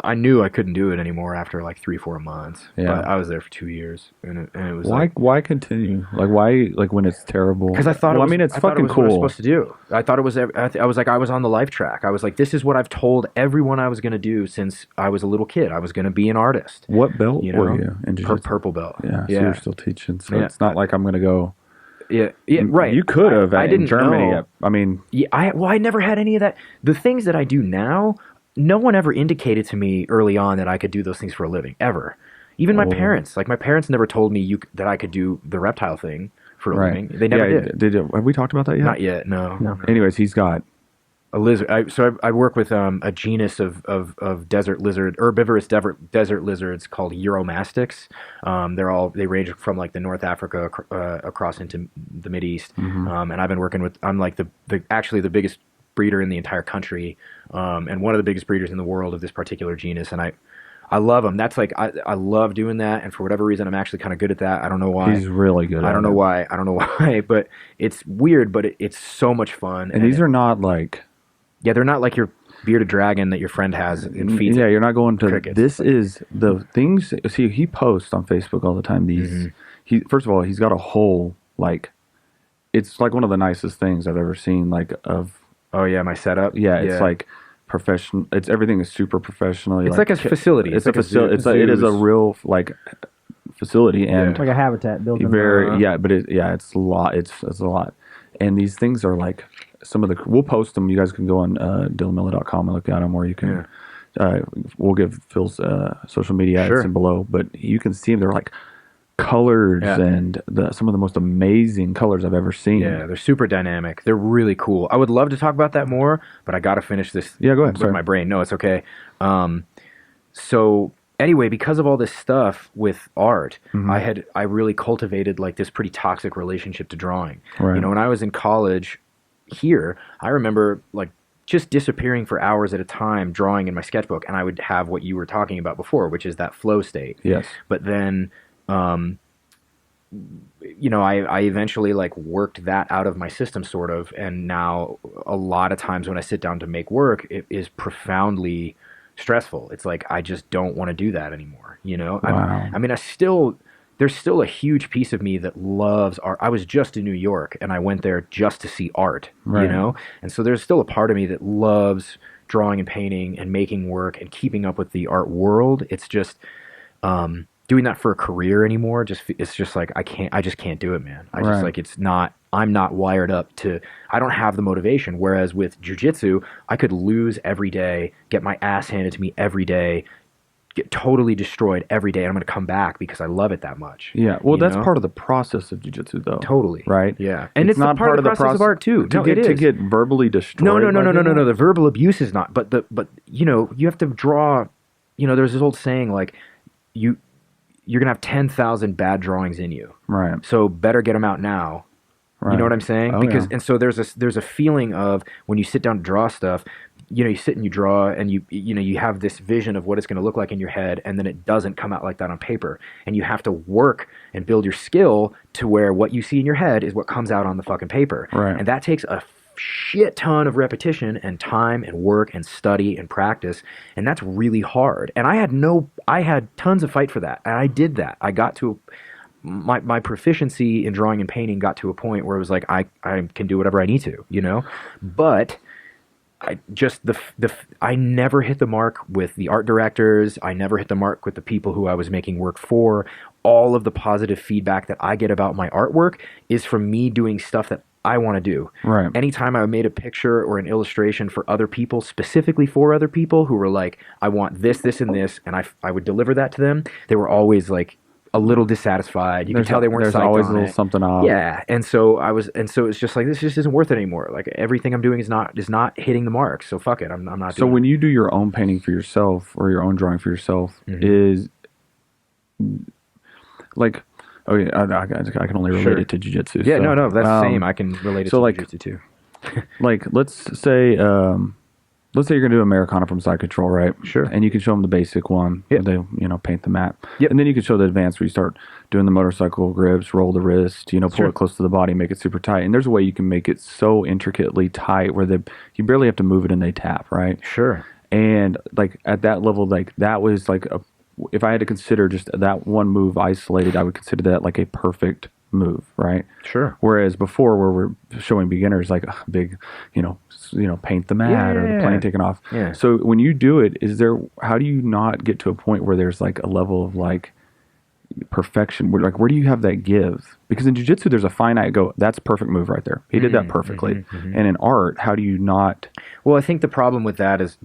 I knew I couldn't do it anymore after like 3-4 months. Yeah. But I was there for 2 years, and it was why continue? Like why when it's terrible? Because I thought it's fucking cool. What I was supposed to do. I thought it was. I was like, I was on the life track. I was like, this is what I've told everyone I was going to do since I was a little kid. I was going to be an artist. What belt were you in jiu-jitsu? Purple belt. Yeah. So you're still teaching. So it's not like I'm going to go. Yeah, right. You could have. I didn't Germany. know. I mean, I never had any of that. The things that I do now, no one ever indicated to me early on that I could do those things for a living, ever. Even my parents. Like my parents never told me that I could do the reptile thing for a living. They never did. Have we talked about that yet? Not yet. No. Anyways, he's got a lizard. I work with a genus of desert lizard, herbivorous desert lizards called Euromastics. They range from like the North Africa across into the Mideast. And I've been working with. I'm like actually the biggest breeder in the entire country, and one of the biggest breeders in the world of this particular genus. And I love them. That's like I love doing that, and for whatever reason, I'm actually kind of good at that. I don't know why. He's really good. I don't know why, but it's weird. But it's so much fun. And these are not like. Yeah, they're not like your bearded dragon that your friend has and feeds. Yeah, you're not going to. Crickets. This is the things. See, he posts on Facebook all the time. These. First of all, he's got a whole like. It's like one of the nicest things I've ever seen. Like of. Oh yeah, my setup. Yeah, it's like professional. It's everything is super professional. It's like a facility. It's a facility. It is a real like facility and like a habitat built. It's a lot. It's a lot, and these things are like. Some of we'll post them. You guys can go on DillaMilla.com and look at them, or you can. We'll give Phil's social media ads in below, but you can see them. They're like colors and some of the most amazing colors I've ever seen. Yeah, they're super dynamic. They're really cool. I would love to talk about that more, but I got to finish this. Yeah, go ahead. With my brain. No, it's okay. So anyway, because of all this stuff with art, I really cultivated like this pretty toxic relationship to drawing. Right. When I was in college. Here, I remember like just disappearing for hours at a time, drawing in my sketchbook, and I would have what you were talking about before, which is that flow state. Yes. But then, you know, I eventually like worked that out of my system sort of, and now a lot of times when I sit down to make work, it is profoundly stressful. It's like, I just don't want to do that anymore, you know? Wow. I mean, there's still a huge piece of me that loves art. I was just in New York and I went there just to see art, you know? And so there's still a part of me that loves drawing and painting and making work and keeping up with the art world. It's just, doing that for a career anymore, it's just like, I just can't do it, man. I just like, I'm not wired up to, I don't have the motivation. Whereas with jiu-jitsu, I could lose every day, get my ass handed to me every day, get totally destroyed every day, and I'm going to come back because I love it that much. Yeah, well, that's part of the process of jiu-jitsu, though. Totally. Right? Yeah. And it's not part of the process of art, too. To get verbally destroyed. No. The verbal abuse is not. But, you know, you have to draw, you know, there's this old saying, like, you're going to have 10,000 bad drawings in you. Right. So better get them out now. Right. You know what I'm saying? And so there's a feeling of when you sit down to draw stuff, you know, you sit and you draw and you have this vision of what it's going to look like in your head, and then it doesn't come out like that on paper. And you have to work and build your skill to where what you see in your head is what comes out on the fucking paper. Right. And that takes a shit ton of repetition and time and work and study and practice, and that's really hard. And I had tons of fight for that, and I did that. I got to my proficiency in drawing and painting got to a point where it was like I can do whatever I need to, you know. But I just I never hit the mark with the art directors. I never hit the mark with the people who I was making work for. All of the positive feedback that I get about my artwork is from me doing stuff that I want to do. Right. Anytime I made a picture or an illustration for other people, specifically for other people who were like, I want this, this, and this, and I would deliver that to them, they were always like a little dissatisfied. You could tell they weren't psyched on it. There's always a little something off. Yeah. And so it's just like, this just isn't worth it anymore. Like, everything I'm doing is not hitting the mark. So fuck it. I'm not doing it. So when you do your own painting for yourself or your own drawing for yourself, is like, okay, I can only relate it to jiu-jitsu. Yeah, so, no, that's the same. I can relate it to jiu-jitsu too. Like, let's say you're going to do Americana from side control, right? Sure. And you can show them the basic one. Yep. They, paint the mat. Yep. And then you can show the advanced where you start doing the motorcycle grips, roll the wrist, pull it close to the body, make it super tight. And there's a way you can make it so intricately tight where you barely have to move it and they tap, right? Sure. And like at that level, like that was like if I had to consider just that one move isolated, I would consider that like a perfect move, right? Sure. Whereas before, where we're showing beginners like a big, paint the mat or the plane taking off. Yeah. So when you do it, how do you not get to a point where there's like a level of like perfection? Where do you have that give? Because in jiu-jitsu, there's a finite that's perfect move right there. He did that perfectly. And in art, how do you not? Well, I think the problem with that is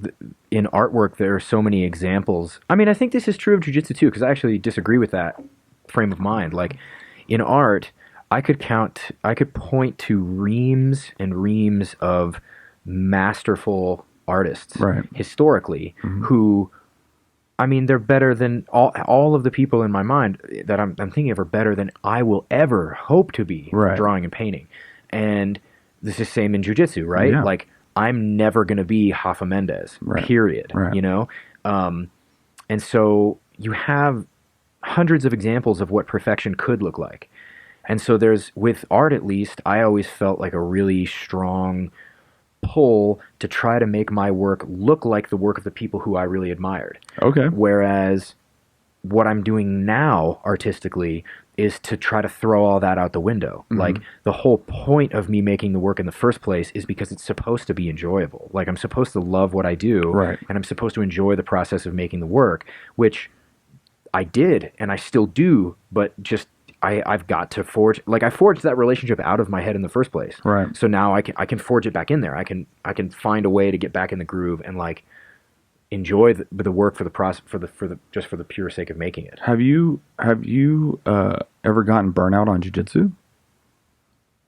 in artwork, there are so many examples. I mean, I think this is true of jiu-jitsu too, because I actually disagree with that frame of mind. Like, in art, I could point to reams and reams of masterful artists historically who, I mean, they're better than all of the people in my mind that I'm thinking of are better than I will ever hope to be drawing and painting. And this is same in jiu-jitsu, right? Yeah. Like, I'm never going to be Rafa Mendes, period, And so you have hundreds of examples of what perfection could look like. And so with art at least, I always felt like a really strong pull to try to make my work look like the work of the people who I really admired. Okay. Whereas what I'm doing now artistically is to try to throw all that out the window. Like, the whole point of me making the work in the first place is because it's supposed to be enjoyable. Like, I'm supposed to love what I do, and I'm supposed to enjoy the process of making the work, which I did and I still do, but just I've got to forge, like, I forged that relationship out of my head in the first place. Right. So now I can forge it back in there. I can find a way to get back in the groove and like enjoy the work for the process, for the pure sake of making it. Have you ever gotten burnout on jiu-jitsu?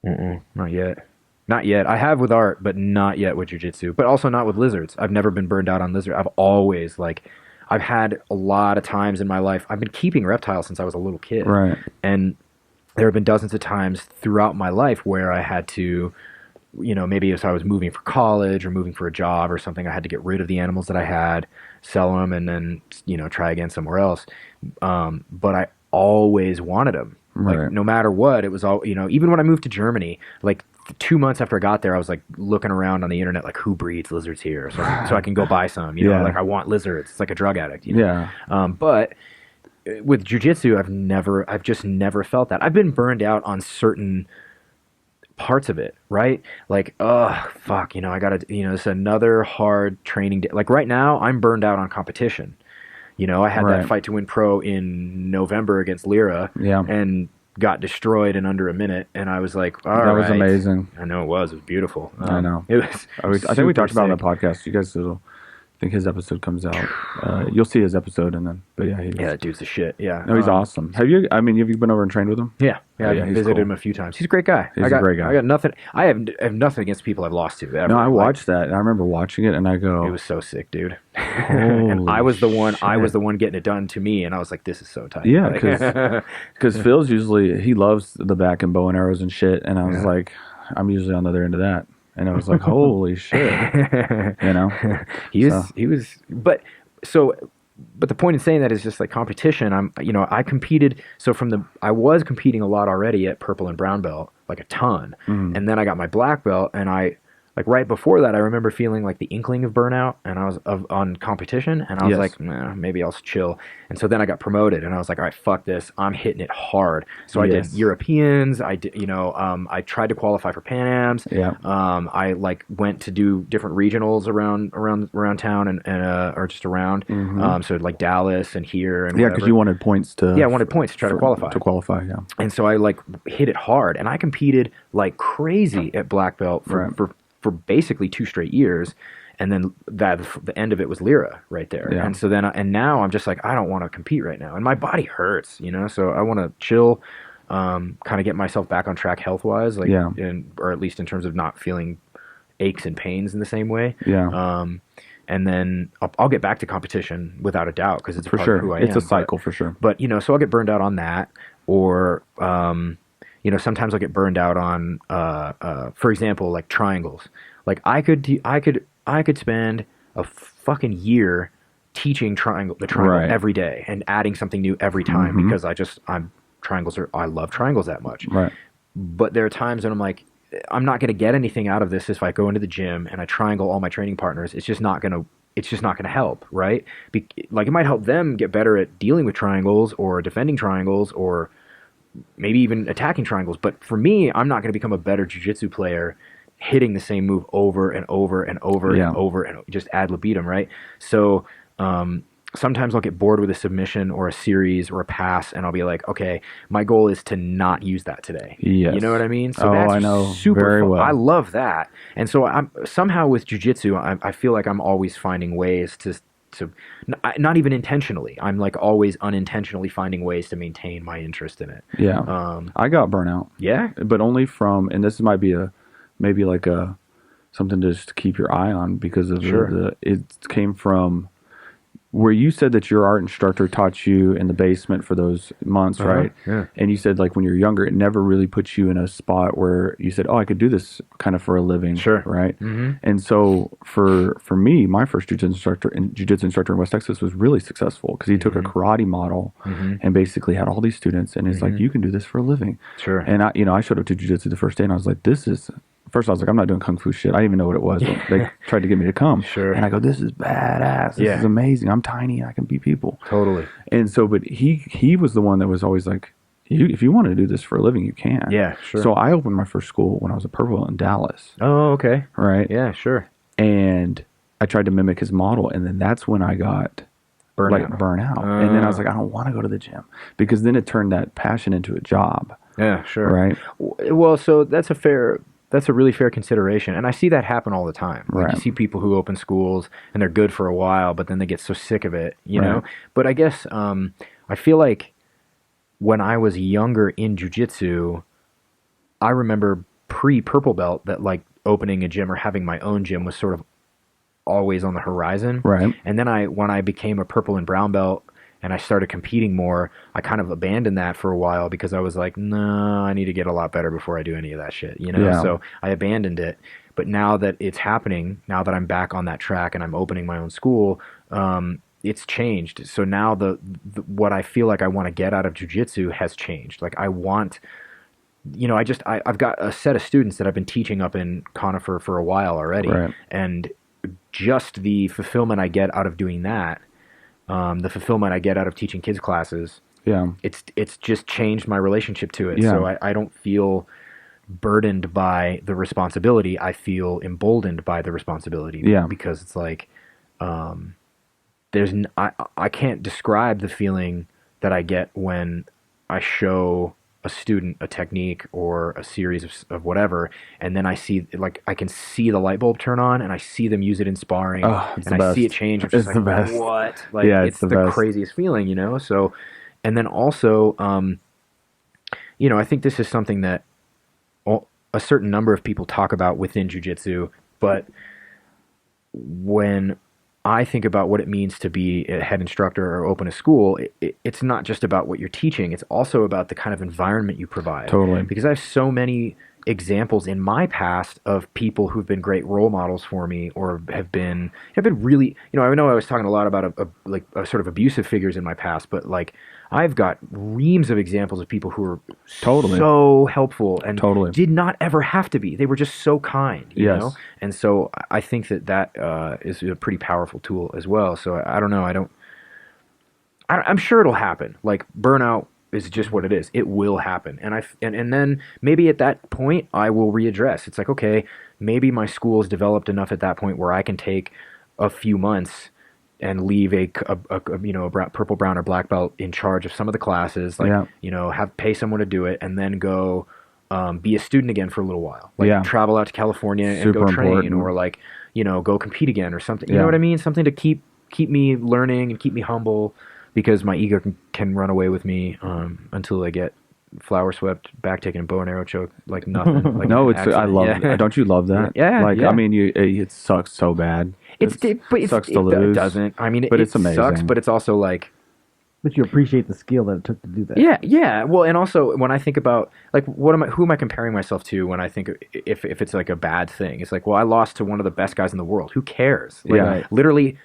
Not yet. Not yet. I have with art, but not yet with jiu-jitsu. But also not with lizards. I've never been burned out on lizard. I've always I've had a lot of times in my life. I've been keeping reptiles since I was a little kid. Right. And there have been dozens of times throughout my life where I had to maybe if I was moving for college or moving for a job or something, I had to get rid of the animals that I had, sell them, and then, try again somewhere else. But I always wanted them. Like, no matter what, it was all, even when I moved to Germany, like 2 months after I got there, I was like looking around on the internet, like who breeds lizards here, so I can go buy some. Like I want lizards. It's like a drug addict. But with jiu-jitsu, I've just never felt that. I've been burned out on certain parts of it, right? Like, oh fuck, I gotta, it's another hard training day. Like right now, I'm burned out on competition. I had that fight to win pro in November against Lira, and got destroyed in under a minute, and I was like, all right. That was amazing. I know it was beautiful. I know. It was I think we talked about it on the podcast. You guys will, I think his episode comes out. You'll see his episode, and then, but yeah, that dude's a shit. Yeah. No, he's awesome. Have you been over and trained with him? Yeah. I visited him a few times. He's a great guy. He's a great guy. I got nothing. I have nothing against people I've lost to. Ever. No, I watched that, and I remember watching it, and I go, it was so sick, dude. And I was the one getting it done to me, and I was like, this is so tight. Yeah, because Phil's he loves the back and bow and arrows and shit, and I was like, I'm usually on the other end of that. And I was like, holy shit. He was, but the point in saying that is just like competition. I competed. So I was competing a lot already at purple and brown belt, like a ton. And then I got my black belt, and like right before that, I remember feeling like the inkling of burnout, and I was on competition, and I was like, nah, maybe I'll chill. And so then I got promoted, and I was like, all right, fuck this, I'm hitting it hard. So I did Europeans. I did, I tried to qualify for Pan Ams. I like went to do different regionals around town and or just around. So like Dallas and here and because you wanted points to. Yeah, I wanted points to try to qualify. Yeah. And so I like hit it hard, and I competed like crazy at black belt for basically 2 straight years, and then the end of it was Lira right there. And so then now I'm just like, I don't want to compete right now, and my body hurts, so I want to chill, kind of get myself back on track health wise, like or at least in terms of not feeling aches and pains in the same way. And then I'll get back to competition without a doubt, because it's for part sure of who I am. It's a cycle for sure. But so I'll get burned out on that, or sometimes I'll get burned out on, for example, like triangles. Like I could spend a fucking year teaching the triangle every day and adding something new every time, because I love triangles that much. Right. But there are times when I'm like, I'm not going to get anything out of this if I go into the gym and I triangle all my training partners. It's just not going to help, right? Like it might help them get better at dealing with triangles or defending triangles or maybe even attacking triangles. But for me, I'm not going to become a better jiu-jitsu player hitting the same move over and over and over and over and just ad libitum, right? So sometimes I'll get bored with a submission or a series or a pass, and I'll be like, okay, my goal is to not use that today. Yes. You know what I mean? So that's I know super very fun. well. I love that. And so I'm somehow with jiu-jitsu, I feel like I'm always finding ways to not even intentionally. I'm like always unintentionally finding ways to maintain my interest in it. Yeah. I got burnout. Yeah. But only from, and this might be maybe like something to just keep your eye on, because of it came from where you said that your art instructor taught you in the basement for those months, right? Yeah. And you said like when you're younger, it never really put you in a spot where you said, oh, I could do this kind of for a living. Sure. Right. And so for me, my first jiu-jitsu instructor in West Texas was really successful, because he took a karate model and basically had all these students, and it's like, you can do this for a living. Sure. And I showed up to jiu-jitsu the first day, and I was like, first I was like, I'm not doing kung fu shit. I didn't even know what it was. But they tried to get me to come. Sure. And I go, this is badass. This is amazing. I'm tiny and I can beat people. Totally. And so, but he was the one that was always like, if you want to do this for a living, you can. Yeah, sure. So I opened my first school when I was a purple in Dallas. Oh, okay. Right? Yeah, sure. And I tried to mimic his model, and then that's when I got burnout. And then I was like, I don't want to go to the gym, because then it turned that passion into a job. Yeah, sure. Right? Well, so that's a really fair consideration. And I see that happen all the time. Like Right. You see people who open schools and they're good for a while, but then they get so sick of it, you know? But I guess I feel like when I was younger in jiu-jitsu, I remember pre-purple belt that like opening a gym or having my own gym was sort of always on the horizon. Right. And then when I became a purple and brown belt and I started competing more, I kind of abandoned that for a while because I was like, no, I need to get a lot better before I do any of that shit, you know? Yeah. So I abandoned it. But now that it's happening, now that I'm back on that track and I'm opening my own school, it's changed. So now the what I feel like I want to get out of jiu-jitsu has changed. Like I want, you know, I've got a set of students that I've been teaching up in Conifer for a while already. Right. And just the fulfillment I get out of doing that, the fulfillment I get out of teaching kids classes, it's just changed my relationship to it. Yeah. So I don't feel burdened by the responsibility. I feel emboldened by the responsibility. Yeah. Because it's like, I can't describe the feeling that I get when I show a student a technique or a series of whatever, and then I see, like, I can see the light bulb turn on, and I see them use it in sparring, and I see it change. I'm just it's the like, best. what? Like, yeah, it's the craziest feeling, you know? So, and then also, you know, I think this is something that a certain number of people talk about within jiu-jitsu, but when I think about what it means to be a head instructor or open a school, it's not just about what you're teaching. It's also about the kind of environment you provide. Totally. Because I have so many examples in my past of people who've been great role models for me or have been really, you know I was talking a lot about a sort of abusive figures in my past, but like I've got reams of examples of people who were so helpful and did not ever have to be. They were just so kind, you know? And so I think that is a pretty powerful tool as well. So I don't know. I'm sure it'll happen. Like burnout is just what it is. It will happen. And then maybe at that point I will readdress. It's like, okay, maybe my school's developed enough at that point where I can take a few months and leave a purple, brown, or black belt in charge of some of the classes, like, you know, pay someone to do it, and then go be a student again for a little while. Like travel out to California and go train, or like, you know, go compete again or something. You know what I mean? Something to keep me learning and keep me humble, because my ego can run away with me until I get flower swept, back taken, and bow and arrow choke like nothing. Like no, I love. Don't you love that? Yeah. Like I mean, it sucks so bad. It sucks to lose. It doesn't. I mean, it's amazing. Sucks, but it's also like. But you appreciate the skill that it took to do that. Yeah. Well, and also when I think about like who am I comparing myself to when I think if it's like a bad thing? It's like, well, I lost to one of the best guys in the world. Who cares? Like, literally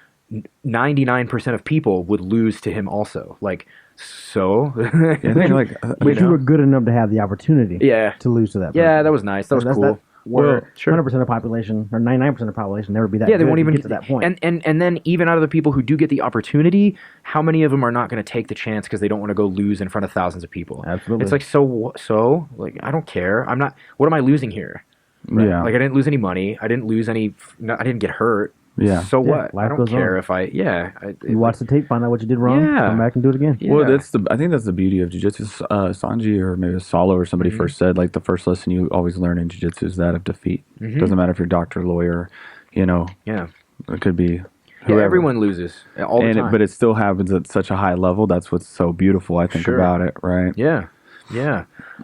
99% of people would lose to him also. Like, so but you were good enough to have the opportunity to lose to that person. Yeah, that was nice. That was cool. Where 100% of the population or 99% of the population never be that good. They won't even get to that point. And then even out of the people who do get the opportunity, how many of them are not going to take the chance because they don't want to go lose in front of thousands of people? Absolutely. It's like, so like, I don't care. I'm not. What am I losing here? Right? Yeah. Like, I didn't lose any money. I didn't lose any. I didn't get hurt. Yeah. So what? I don't care if I. Yeah. You watch the tape, find out what you did wrong. Yeah. Come back and do it again. Yeah. Well, I think that's the beauty of jiu-jitsu. Sanji or maybe Salo or somebody first said, like, the first lesson you always learn in jiu-jitsu is that of defeat. Doesn't matter if you're doctor, lawyer, you know. Yeah. It could be whoever. Yeah, everyone loses all the time. But it still happens at such a high level. That's what's so beautiful, I think, about it, right? Yeah.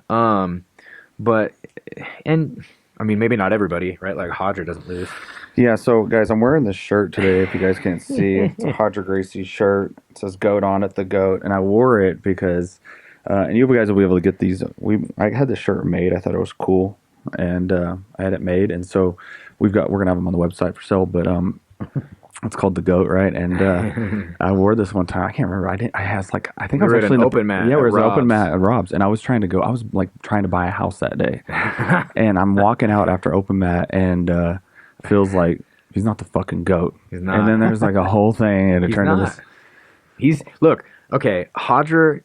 But I mean, maybe not everybody, right? Like Hodger doesn't lose. Yeah, so guys, I'm wearing this shirt today, if you guys can't see. It's a Hodger Gracie shirt. It says GOAT on it, the GOAT. And I wore it because, and you guys will be able to get these. I had this shirt made. I thought it was cool. And I had it made. And so we're going to have them on the website for sale. But it's called the GOAT, right? And I wore this one time. I can't remember. I think I was actually an open mat. Yeah, it was an open mat at Rob's. And I was trying to buy a house that day. And I'm walking out after open mat and feels like he's not the fucking GOAT. He's not. And then there's like a whole thing and it turned into this. Okay, Hodger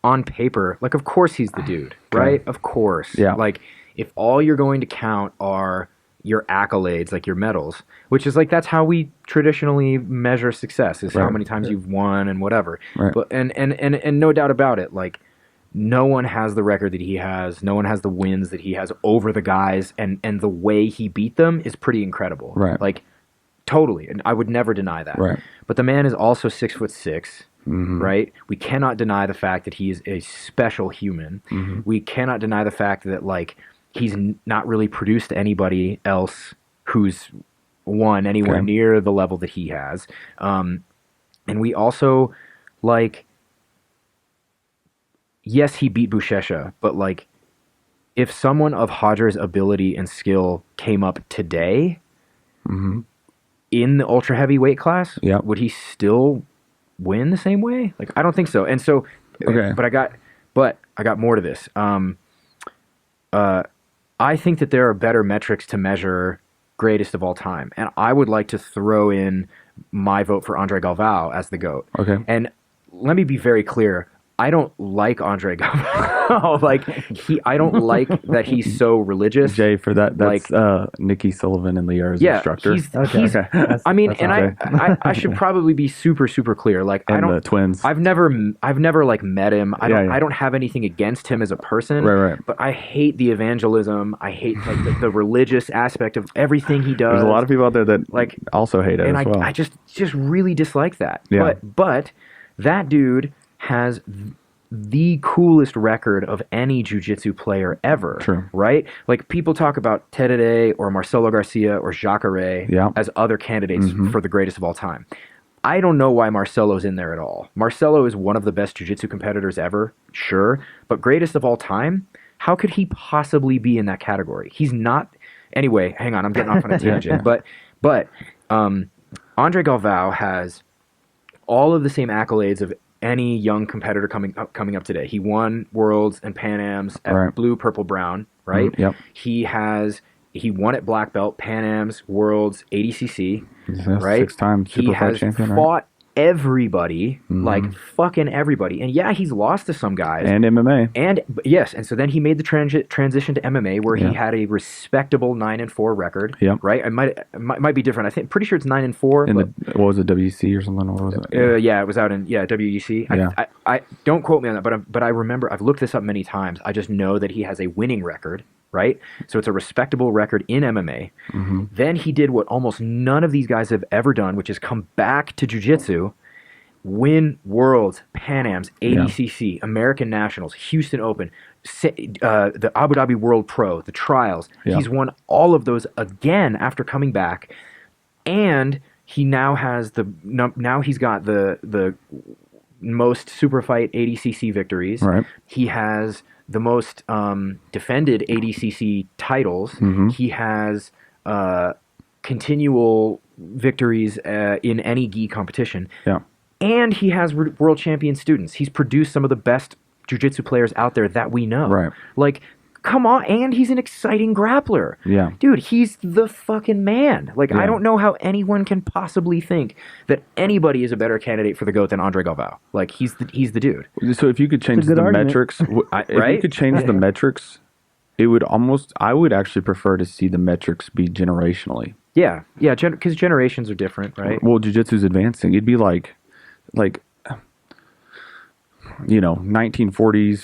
on paper, like, of course he's the dude, right? Of course. Yeah. Like, if all you're going to count are your accolades, like your medals, which is like, that's how we traditionally measure success, is how many times you've won and whatever. Right. But and no doubt about it, like, no one has the record that he has. No one has the wins that he has over the guys, and the way he beat them is pretty incredible. Right. Like, totally, and I would never deny that. Right. But the man is also 6'6", right? We cannot deny the fact that he is a special human. We cannot deny the fact that, like, he's not really produced anybody else who's won anywhere near the level that he has. And we also, like, yes, he beat Buchecha, but like, if someone of Hajar's ability and skill came up today in the ultra heavy weight class, would he still win the same way? Like, I don't think so. And so, but I got more to this. I think that there are better metrics to measure greatest of all time, and I would like to throw in my vote for Andre Galvao as the GOAT. Okay. And let me be very clear. I don't like Andre Galvao. I don't like that he's so religious. Jay, for that, that's like, Nikki Sullivan and Lear's instructor. I mean, and I should probably be super, super clear. Like, and the twins. I've never like met him. I don't have anything against him as a person. Right. But I hate the evangelism. I hate like the religious aspect of everything he does. There's a lot of people out there that like also hate it as well. I just really dislike that. Yeah. But that dude has the coolest record of any jiu-jitsu player ever. True. Right? Like, people talk about Terere or Marcelo Garcia or Jacare as other candidates for the greatest of all time. I don't know why Marcelo's in there at all. Marcelo is one of the best jiu-jitsu competitors ever, sure, but greatest of all time? How could he possibly be in that category? He's not. Anyway, hang on, I'm getting off on a tangent. But Andre Galvao has all of the same accolades of any young competitor coming up today. He won Worlds and Pan Ams at blue, purple, brown, right? Yep. He won at black belt, Pan Ams, Worlds, ADCC, right? 6-time super fight champion, He has fought everybody, like fucking everybody. And yeah, he's lost to some guys. And MMA. And yes, and so then he made the transition to MMA, where he had a respectable 9-4 record. Yep. Right? It might be different. Pretty sure it's 9-4. In what was it, WEC or something? What was it? Yeah, it was out in WEC. Yeah. I don't quote me on that, but I remember, I've looked this up many times. I just know that he has a winning record. Right? So it's a respectable record in MMA. Then he did what almost none of these guys have ever done, which is come back to jiu-jitsu, win Worlds, Pan Ams, ADCC, American Nationals, Houston Open, the Abu Dhabi World Pro, the trials. He's won all of those again after coming back. And he now has he's got the most super fight ADCC victories. Right. He has the most defended ADCC titles. He has continual victories in any gi competition. Yeah. And he has world champion students. He's produced some of the best jiu-jitsu players out there that we know. Right. Like, come on. And he's an exciting grappler. Yeah. Dude, he's the fucking man. Like, I don't know how anyone can possibly think that anybody is a better candidate for the GOAT than Andre Galvao. Like, he's the dude. So if you could change the metrics, right? If you could change the metrics, it would I would actually prefer to see the metrics be generationally. Yeah, because generations are different, right? Well, jiu-jitsu's advancing. It'd be like 1940s,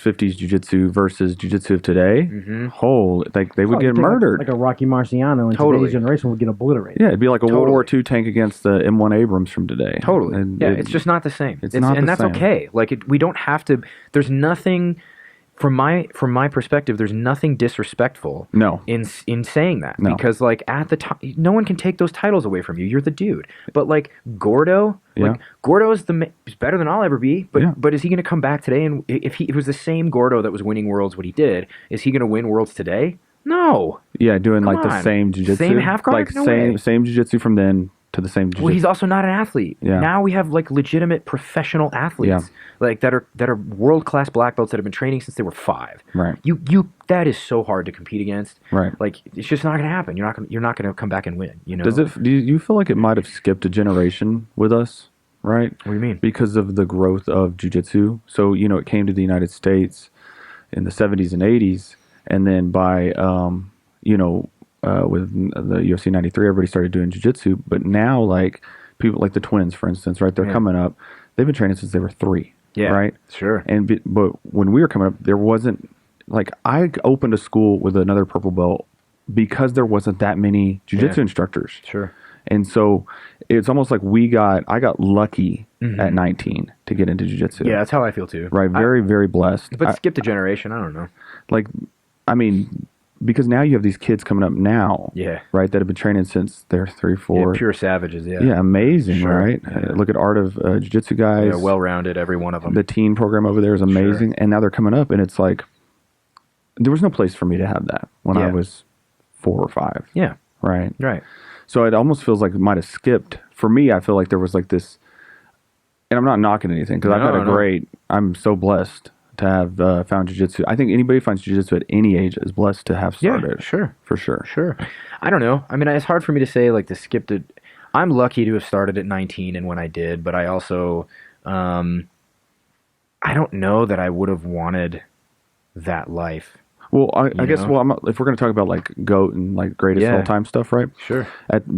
50s jiu-jitsu versus jiu-jitsu of today. They would get murdered. Like a Rocky Marciano in today's generation would get obliterated. Yeah, it'd be like a World War II tank against the M1 Abrams from today. Totally. And it's just not the same. It's not and the that's same. okay. Like, we don't have to. There's nothing. From my perspective, there's nothing disrespectful in saying that, because like at the time, no one can take those titles away from you. You're the dude. But like Gordo, Gordo is better than I'll ever be. But is he going to come back today? And if it was the same Gordo that was winning worlds, what he did, is he going to win worlds today? No. Yeah, doing like the same jiu-jitsu, same half guard, like same jiu-jitsu from then to the same jiu-jitsu. Well, he's also not an athlete. Yeah. Now we have like legitimate professional athletes, like that are world-class black belts that have been training since they were 5. Right. You that is so hard to compete against. Right. Like, it's just not going to happen. You're not going to come back and win, you know? Do you feel like it might have skipped a generation with us? Right? What do you mean? Because of the growth of jiu-jitsu. So, it came to the United States in the 70s and 80s, and then by with the UFC 93, everybody started doing jiu-jitsu. But now, like, people like the twins, for instance, right? They're coming up. They've been training since they were 3. Yeah. Right? Sure. But when we were coming up, there wasn't, like, I opened a school with another purple belt because there wasn't that many jiu-jitsu instructors. Sure. And so it's almost like I got lucky at 19 to get into jiu-jitsu. Yeah, that's how I feel too. Right. Very, very blessed. But skip the generation. I don't know. Like, I mean, because now you have these kids coming up now, right, that have been training since they're 3, 4. Yeah, pure savages, Yeah, amazing, right? Look at Art of Jiu-Jitsu guys. Yeah, well-rounded, every one of them. The teen program over there is amazing, and now they're coming up, and it's like, there was no place for me to have that when I was 4 or 5. Yeah. Right? Right. So it almost feels like it might have skipped. For me, I feel like there was like this, and I'm not knocking anything, because I've had I'm so blessed to have found jiu-jitsu. I think anybody who finds jiu-jitsu at any age is blessed to have started. Yeah, sure. For sure. Sure. I don't know. I mean, it's hard for me to say, like, I'm lucky to have started at 19 and when I did, but I also, I don't know that I would have wanted that life. Well, I guess, if we're going to talk about, like, GOAT and, like, greatest all-time stuff, right? Sure.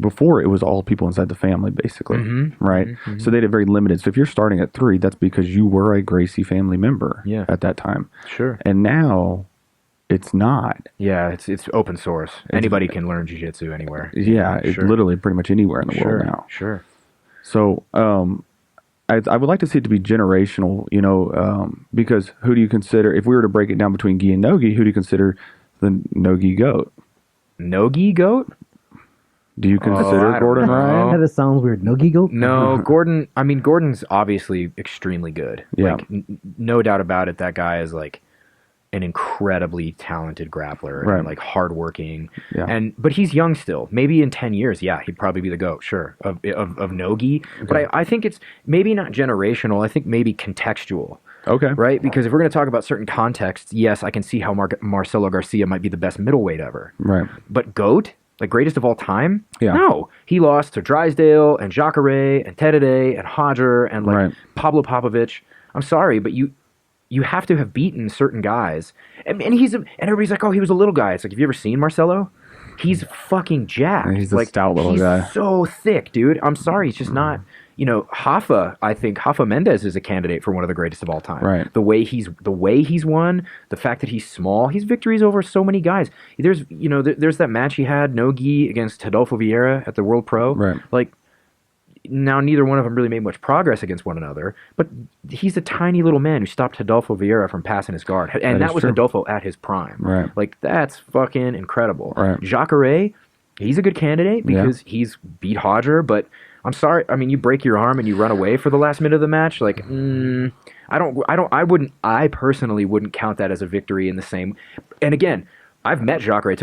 Before, it was all people inside the family, basically, right? Mm-hmm. So they had very limited. So if you're starting at 3, that's because you were a Gracie family member at that time. Sure. And now, it's not. Yeah, it's open source. Anybody can learn jiu-jitsu anywhere. Yeah, it's literally pretty much anywhere in the world now. Sure. So, I would like to see it to be generational, because who do you consider, if we were to break it down between gi and no-gi, who do you consider the no-gi GOAT? No-gi GOAT? Do you consider Gordon Ryan? That sounds weird. No-gi GOAT? No, Gordon's obviously extremely good. Yeah. Like, no doubt about it, that guy is like an incredibly talented grappler and like hardworking. Yeah. But he's young still. Maybe in 10 years, he'd probably be the GOAT, sure, of no-gi. Okay. But I think it's maybe not generational. I think maybe contextual. Okay. Right? Because if we're going to talk about certain contexts, yes, I can see how Marcelo Garcia might be the best middleweight ever. Right. But GOAT? Like greatest of all time? Yeah. No. He lost to Drysdale and Jacare and Tedede and Hodger and like Pablo Popovich. I'm sorry, but you have to have beaten certain guys. And everybody's like, oh, he was a little guy. It's like, have you ever seen Marcelo? He's fucking jacked. And he's a stout little guy. He's so thick, dude. I'm sorry. He's just not, I think Rafa Mendes is a candidate for one of the greatest of all time. Right. The way he's won, the fact that he's small, he's victories over so many guys. There's that match he had, no-gi, against Adolfo Vieira at the World Pro. Right. Like, now, neither one of them really made much progress against one another, but he's a tiny little man who stopped Adolfo Vieira from passing his guard. And that was true. Adolfo at his prime. Right. Like, that's fucking incredible. Right. Jacare, he's a good candidate because he's beat Hodger, but I'm sorry. I mean, you break your arm and you run away for the last minute of the match. Like, I personally wouldn't count that as a victory in the same. And again, I've met Jacare.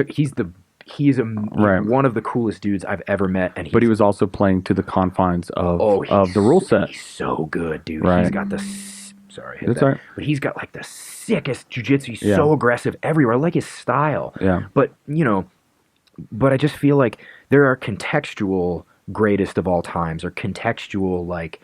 He's one of the coolest dudes I've ever met. But he was also playing to the confines of the rule set. He's so good, dude. Right. He's got the... Sorry, That's all right. But he's got like the sickest jiu-jitsu. He's so aggressive everywhere. I like his style. Yeah. But, I just feel like there are contextual greatest of all times, or contextual, like,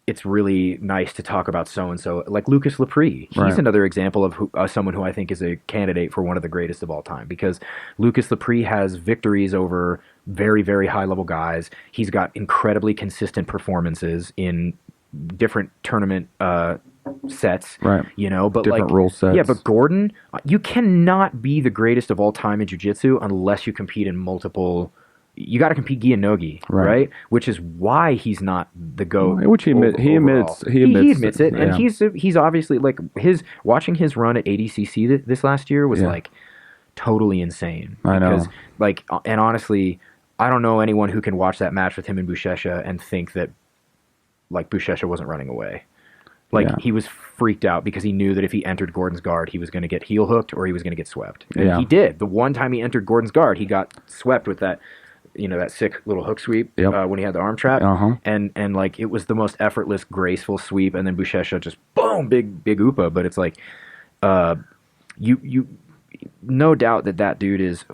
it's really nice to talk about so-and-so, like Lucas Lepre. He's another example of someone who I think is a candidate for one of the greatest of all time, because Lucas Lepre has victories over very, very high-level guys. He's got incredibly consistent performances in different tournament sets, but different rule sets. Yeah, but Gordon, you cannot be the greatest of all time in jiu-jitsu unless you compete in multiple... You got to compete gi and no-gi, right? Which is why he's not the GOAT. Which he admits it, and he's obviously like watching his run at ADCC this last year was like totally insane. I know. Like, and honestly, I don't know anyone who can watch that match with him and Buchecha and think that like Buchecha wasn't running away. Like, he was freaked out because he knew that if he entered Gordon's guard, he was going to get heel hooked or he was going to get swept. And he did. The one time he entered Gordon's guard, he got swept with that. That sick little hook sweep when he had the arm trap. And like, it was the most effortless, graceful sweep. And then Buchecha just, boom, big upa. But it's like, you no doubt that dude is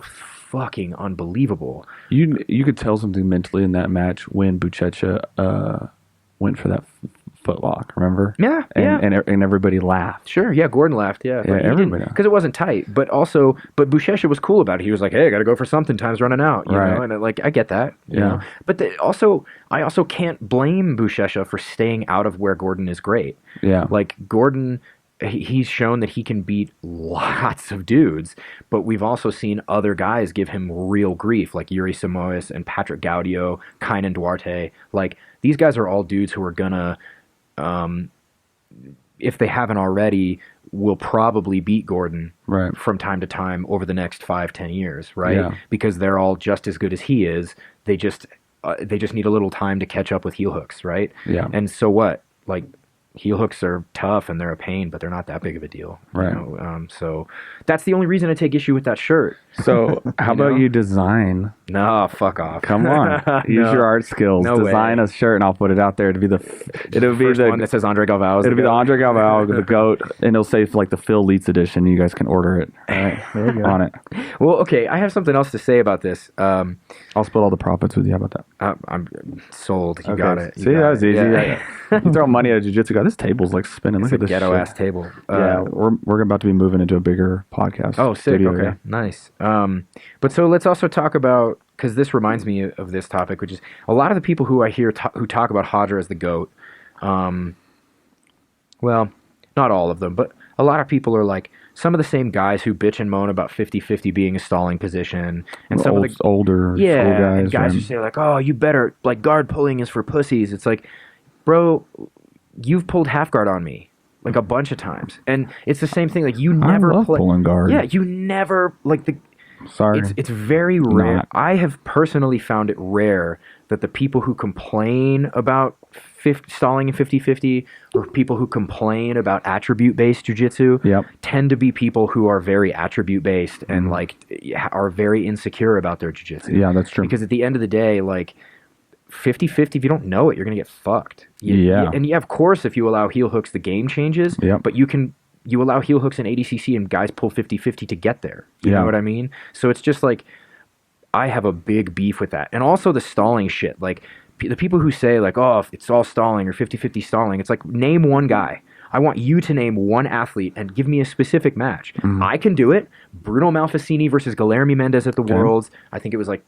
fucking unbelievable. You could tell something mentally in that match when Buchecha went for that footlock, remember? Yeah, and everybody laughed. Sure, yeah, Gordon laughed, everybody, because it wasn't tight. But Buchecha was cool about it. He was like, "Hey, I got to go for something. Time's running out." You know, and like, I get that. You know? But I also can't blame Buchecha for staying out of where Gordon is great. Yeah, like Gordon. He's shown that he can beat lots of dudes, but we've also seen other guys give him real grief, like Yuri Samois and Patrick Gaudio, Kainan Duarte. Like, these guys are all dudes who are gonna, if they haven't already, will probably beat Gordon from time to time over the next 5-10 years, right? Yeah. Because they're all just as good as he is. They just need a little time to catch up with heel hooks, right? Yeah. And so what? Like, heel hooks are tough and they're a pain, but they're not that big of a deal. Right. You know? So that's the only reason I take issue with that shirt. So how about you design? No, fuck off. Come on. Use your art skills. No design a shirt and I'll put it out there to be the one that says Andre Galvao. It'll be the Andre Galvao, the GOAT, and it'll say like the Phil Lietz edition. You guys can order it. All right. There you go. On it. Well, okay. I have something else to say about this. I'll split all the profits with you. How about that? I'm sold. You got it. See, that was easy. Yeah. You throw money at a jiu-jitsu guy. This table's like spinning. Look at this ghetto ass table. Yeah, we're about to be moving into a bigger podcast. Oh, sick. Studio, okay, nice. But so let's also talk about, because this reminds me of this topic, which is a lot of the people who I hear who talk about Hodger as the GOAT. Well, not all of them, but a lot of people are like some of the same guys who bitch and moan about 50-50 being a stalling position, and some of the older guys, and guys who say like, "Oh, you better like guard pulling is for pussies." It's like, bro, you've pulled half guard on me like a bunch of times, and it's the same thing. Like you never I love pulling guard. Yeah, you never like the. Sorry, it's very rare. I have personally found it rare that the people who complain about stalling in 50-50 or people who complain about attribute-based jiu-jitsu tend to be people who are very attribute-based and like are very insecure about their jiu-jitsu. Yeah, that's true. Because at the end of the day, like 50-50, if you don't know it, you're going to get fucked. And of course, if you allow heel hooks, the game changes. But you allow heel hooks in ADCC and guys pull 50-50 to get there. You know what I mean? So it's just like, I have a big beef with that. And also the stalling shit. Like, the people who say, like, oh, it's all stalling or 50-50 stalling, it's like, name one guy. I want you to name one athlete and give me a specific match. I can do it. Bruno Malfacini versus Guilherme Mendes at the Worlds. I think it was like,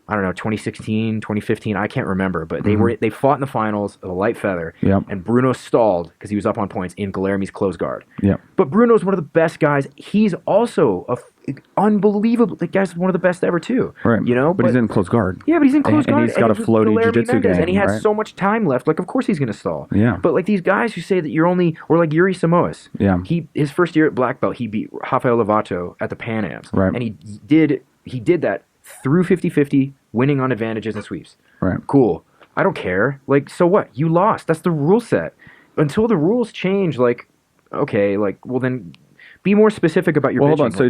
I don't know, 2016, 2015, I can't remember, but they fought in the finals of a light feather, and Bruno stalled because he was up on points in Guilherme's close guard. But Bruno's one of the best guys. He's also unbelievable. The guy's one of the best ever too. Right. You know, but he's in close guard. Yeah, but he's in close guard. And he's got a floaty jiu-jitsu game. And he has so much time left. Like, of course he's going to stall. Yeah. But like these guys who say that you're only, or like Yuri Samoas. Yeah. His first year at black belt, he beat Rafael Lovato at the Pan Ams. Right. And he did that through 50-50, winning on advantages and sweeps. Right. Cool. I don't care. Like, so what? You lost. That's the rule set. Until the rules change, like, okay, like, well then be more specific about your bitching. Hold on. So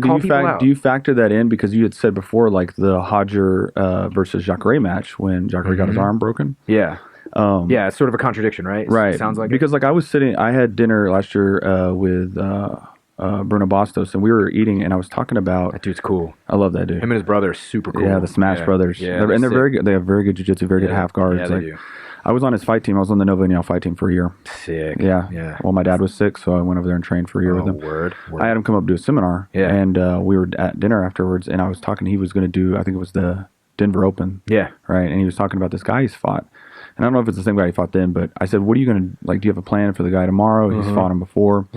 do you factor that in? Because you had said before, like, the Hodger versus Jacare match when Jacare got his arm broken. Yeah. Yeah, it's sort of a contradiction, right? Right. Sounds like because, like, I had dinner last year with Bruno Bastos, and we were eating, and I was talking about... That dude's cool. I love that dude. Him and his brother are super cool. Yeah, the Smash Brothers. Yeah, they're very good. They have very good jiu-jitsu, very good half guards. Yeah, they do. I was on his fight team. I was on the Nova União fight team for a year. Sick. Yeah. Well, my dad was sick, so I went over there and trained for a year with him. Word. I had him come up do a seminar, and we were at dinner afterwards, and I was talking. He was going to do, I think it was the Denver Open. Yeah. Right, and he was talking about this guy he's fought. And I don't know if it's the same guy he fought then, but I said, what are you going to, like, do you have a plan for the guy tomorrow? He's fought him before.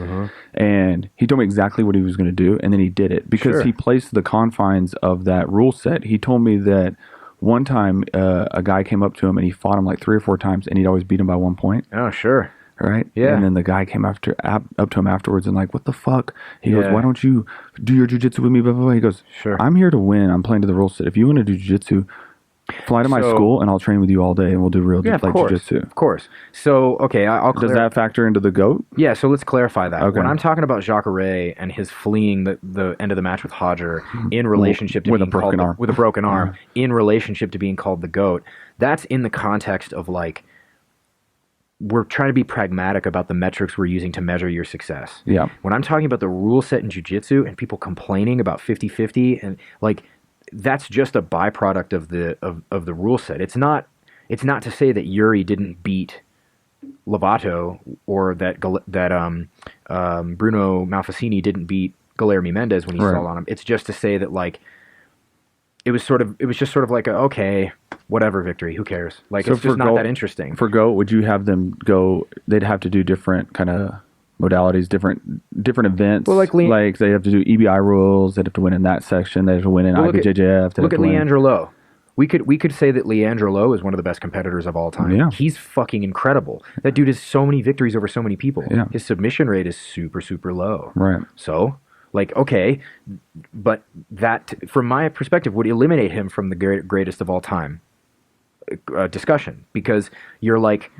And he told me exactly what he was going to do, and then he did it. Because he placed the confines of that rule set. He told me that one time a guy came up to him, and he fought him like 3 or 4 times, and he'd always beat him by 1 point. Oh, sure. Right? Yeah. And then the guy came up to him afterwards and like, what the fuck? He goes, why don't you do your jiu-jitsu with me? Blah, blah, blah. He goes, I'm here to win. I'm playing to the rule set. If you want to do jiu-jitsu, fly to my school and I'll train with you all day and we'll do real jiu-jitsu. Of course. So, okay, I'll Does that factor into the GOAT? Yeah, so let's clarify that. Okay. When I'm talking about Jacare and his fleeing the end of the match with Hodger in relationship to with being a broken arm. With a broken arm, in relationship to being called the GOAT, that's in the context of like, we're trying to be pragmatic about the metrics we're using to measure your success. Yeah. When I'm talking about the rule set in jiu-jitsu and people complaining about 50-50 and like, that's just a byproduct of the rule set. It's not to say that Yuri didn't beat Lovato or that Bruno Malfacini didn't beat Guilherme Mendes when he stalled on him. It's just to say that like it was just sort of like okay, whatever victory, who cares? Like, so it's just not that interesting. For GOAT, would you have them go? They'd have to do different kind of modalities, different events. Well, like they have to do EBI rules. They'd have to win in that section. They have to win in IBJJF. Look at Leandro Lowe. We could say that Leandro Lo is one of the best competitors of all time. Yeah. He's fucking incredible. That dude has so many victories over so many people. Yeah. His submission rate is super, super low. Right. So, like, okay, but that, from my perspective, would eliminate him from the greatest of all time discussion, because you're like,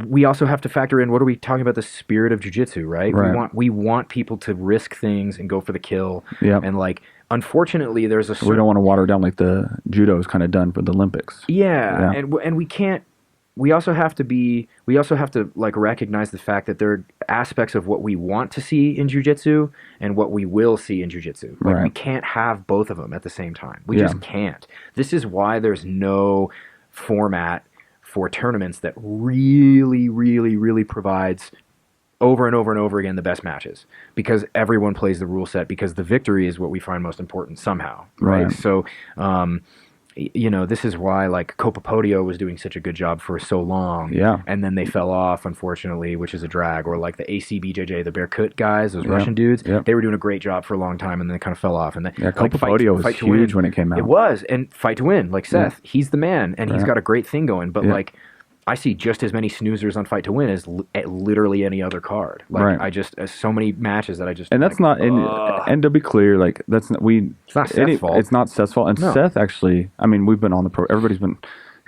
we also have to factor in, what are we talking about, the spirit of jiu-jitsu, right? We want people to risk things and go for the kill. Yeah. And like, unfortunately, there's a we don't want to water down like the judo is kind of done for the Olympics. Yeah. And we can't. We also have to like recognize the fact that there are aspects of what we want to see in jiu-jitsu and what we will see in jiu-jitsu. Like, we can't have both of them at the same time. We just can't. This is why there's no format for tournaments that really, really, really provides over and over and over again the best matches, because everyone plays the rule set, because the victory is what we find most important somehow, right? So, you know, this is why like Copa Podio was doing such a good job for so long, and then they fell off, unfortunately, which is a drag. Or like the ACBJJ, the Berkut guys, those Russian dudes, they were doing a great job for a long time, and then they kind of fell off. And Copa Podio was huge when it came out. It was, and Fight to Win, like Seth, he's the man, and he's got a great thing going. But like, I see just as many snoozers on Fight to Win as literally any other card. Like, I just, so many matches that I just, and that's like, not, and to be clear, like, that's not, it's not Seth's fault. It's not Seth's fault. And Seth actually, I mean, we've been on the pro, everybody's been,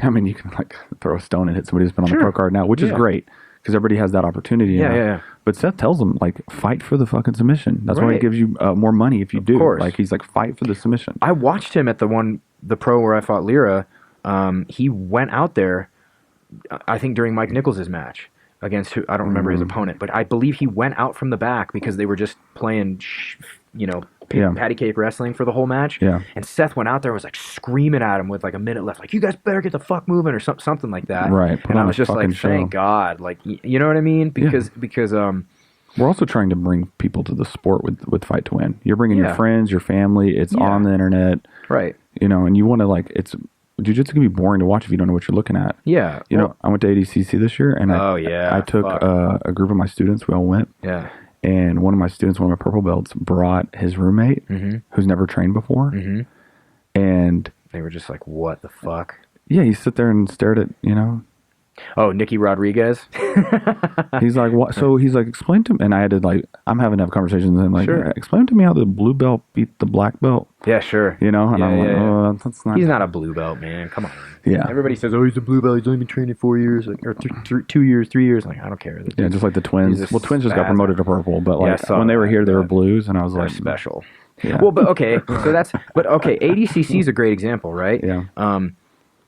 I mean, you can like throw a stone and hit somebody who's been on the pro card now, which is great, because everybody has that opportunity. Yeah. But Seth tells them, like, fight for the fucking submission. That's why he gives you more money if you do. Course. Like, he's like, fight for the submission. I watched him at the pro where I fought Lira. He went out there, I think during Mike Nichols' match against who, I don't remember his opponent, but I believe he went out from the back because they were just playing, patty cake wrestling for the whole match. Yeah. And Seth went out there and was like screaming at him with like a minute left, like, you guys better get the fuck moving, or something like that. Right. And I was just like, thank God. Like, you know what I mean? Because we're also trying to bring people to the sport with Fight to Win. You're bringing your friends, your family. It's on the internet. Right. You know, and you want to, like, jiu-jitsu can be boring to watch if you don't know what you're looking at. Yeah. You know, I went to ADCC this year, and I took a group of my students. We all went. Yeah. And one of my students, one of my purple belts, brought his roommate, who's never trained before. And they were just like, what the fuck? Yeah, he sit there and stared at, Oh, Nicky Rodriguez? He's like, what? So he's like, explain to me. And I had to, like, I'm having to have conversations with him, like, explain to me how the blue belt beat the black belt. Yeah, sure. And I'm like, oh, that's not. He's not a blue belt, man. Come on. Yeah. Everybody says, oh, he's a blue belt. He's only been training 4 years, or 2 years, 3 years. Like, I don't care. Yeah, just like the twins. Well, twins just got promoted to purple, but like when they were here, they were blues, and I was like, special. Yeah. Well, but okay. ADCC is a great example, right? Yeah.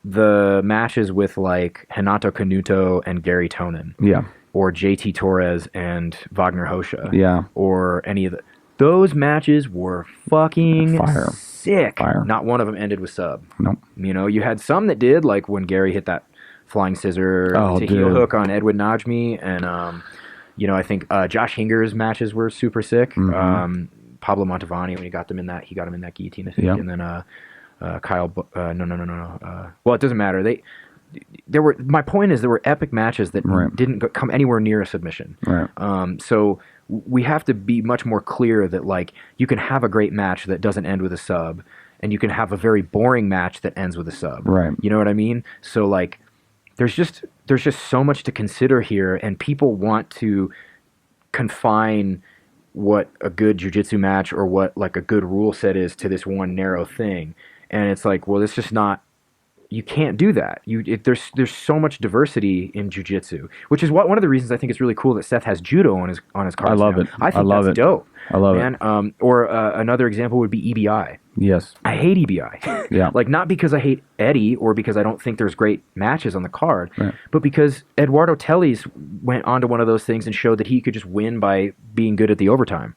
The matches with like Hanato Canuto and Gary Tonin. Yeah. Or JT Torres and Wagner Hosha. Yeah. Or any of those matches were fucking sick. Fire. Not one of them ended with sub. Nope. You know, you had some that did, like when Gary hit that flying scissor to heel hook on Edwin Najmi, and I think Josh Hinger's matches were super sick. Pablo Montevani, when he got him in that guillotine, I think, and then Kyle. No. Well, it doesn't matter. There were. My point is, there were epic matches that didn't come anywhere near a submission. Right. So we have to be much more clear that, like, you can have a great match that doesn't end with a sub, and you can have a very boring match that ends with a sub. Right. You know what I mean? So like, there's just so much to consider here, and people want to confine what a good jiu-jitsu match or what like a good rule set is to this one narrow thing. And it's like, well, it's just not. You can't do that. There's so much diversity in jiu-jitsu, which is one of the reasons I think it's really cool that Seth has judo on his cards. I love it. I think that's dope. I love it. Or another example would be EBI. Yes. I hate EBI. Yeah. Like, not because I hate Eddie or because I don't think there's great matches on the card, but because Eduardo Teles went onto one of those things and showed that he could just win by being good at the overtime.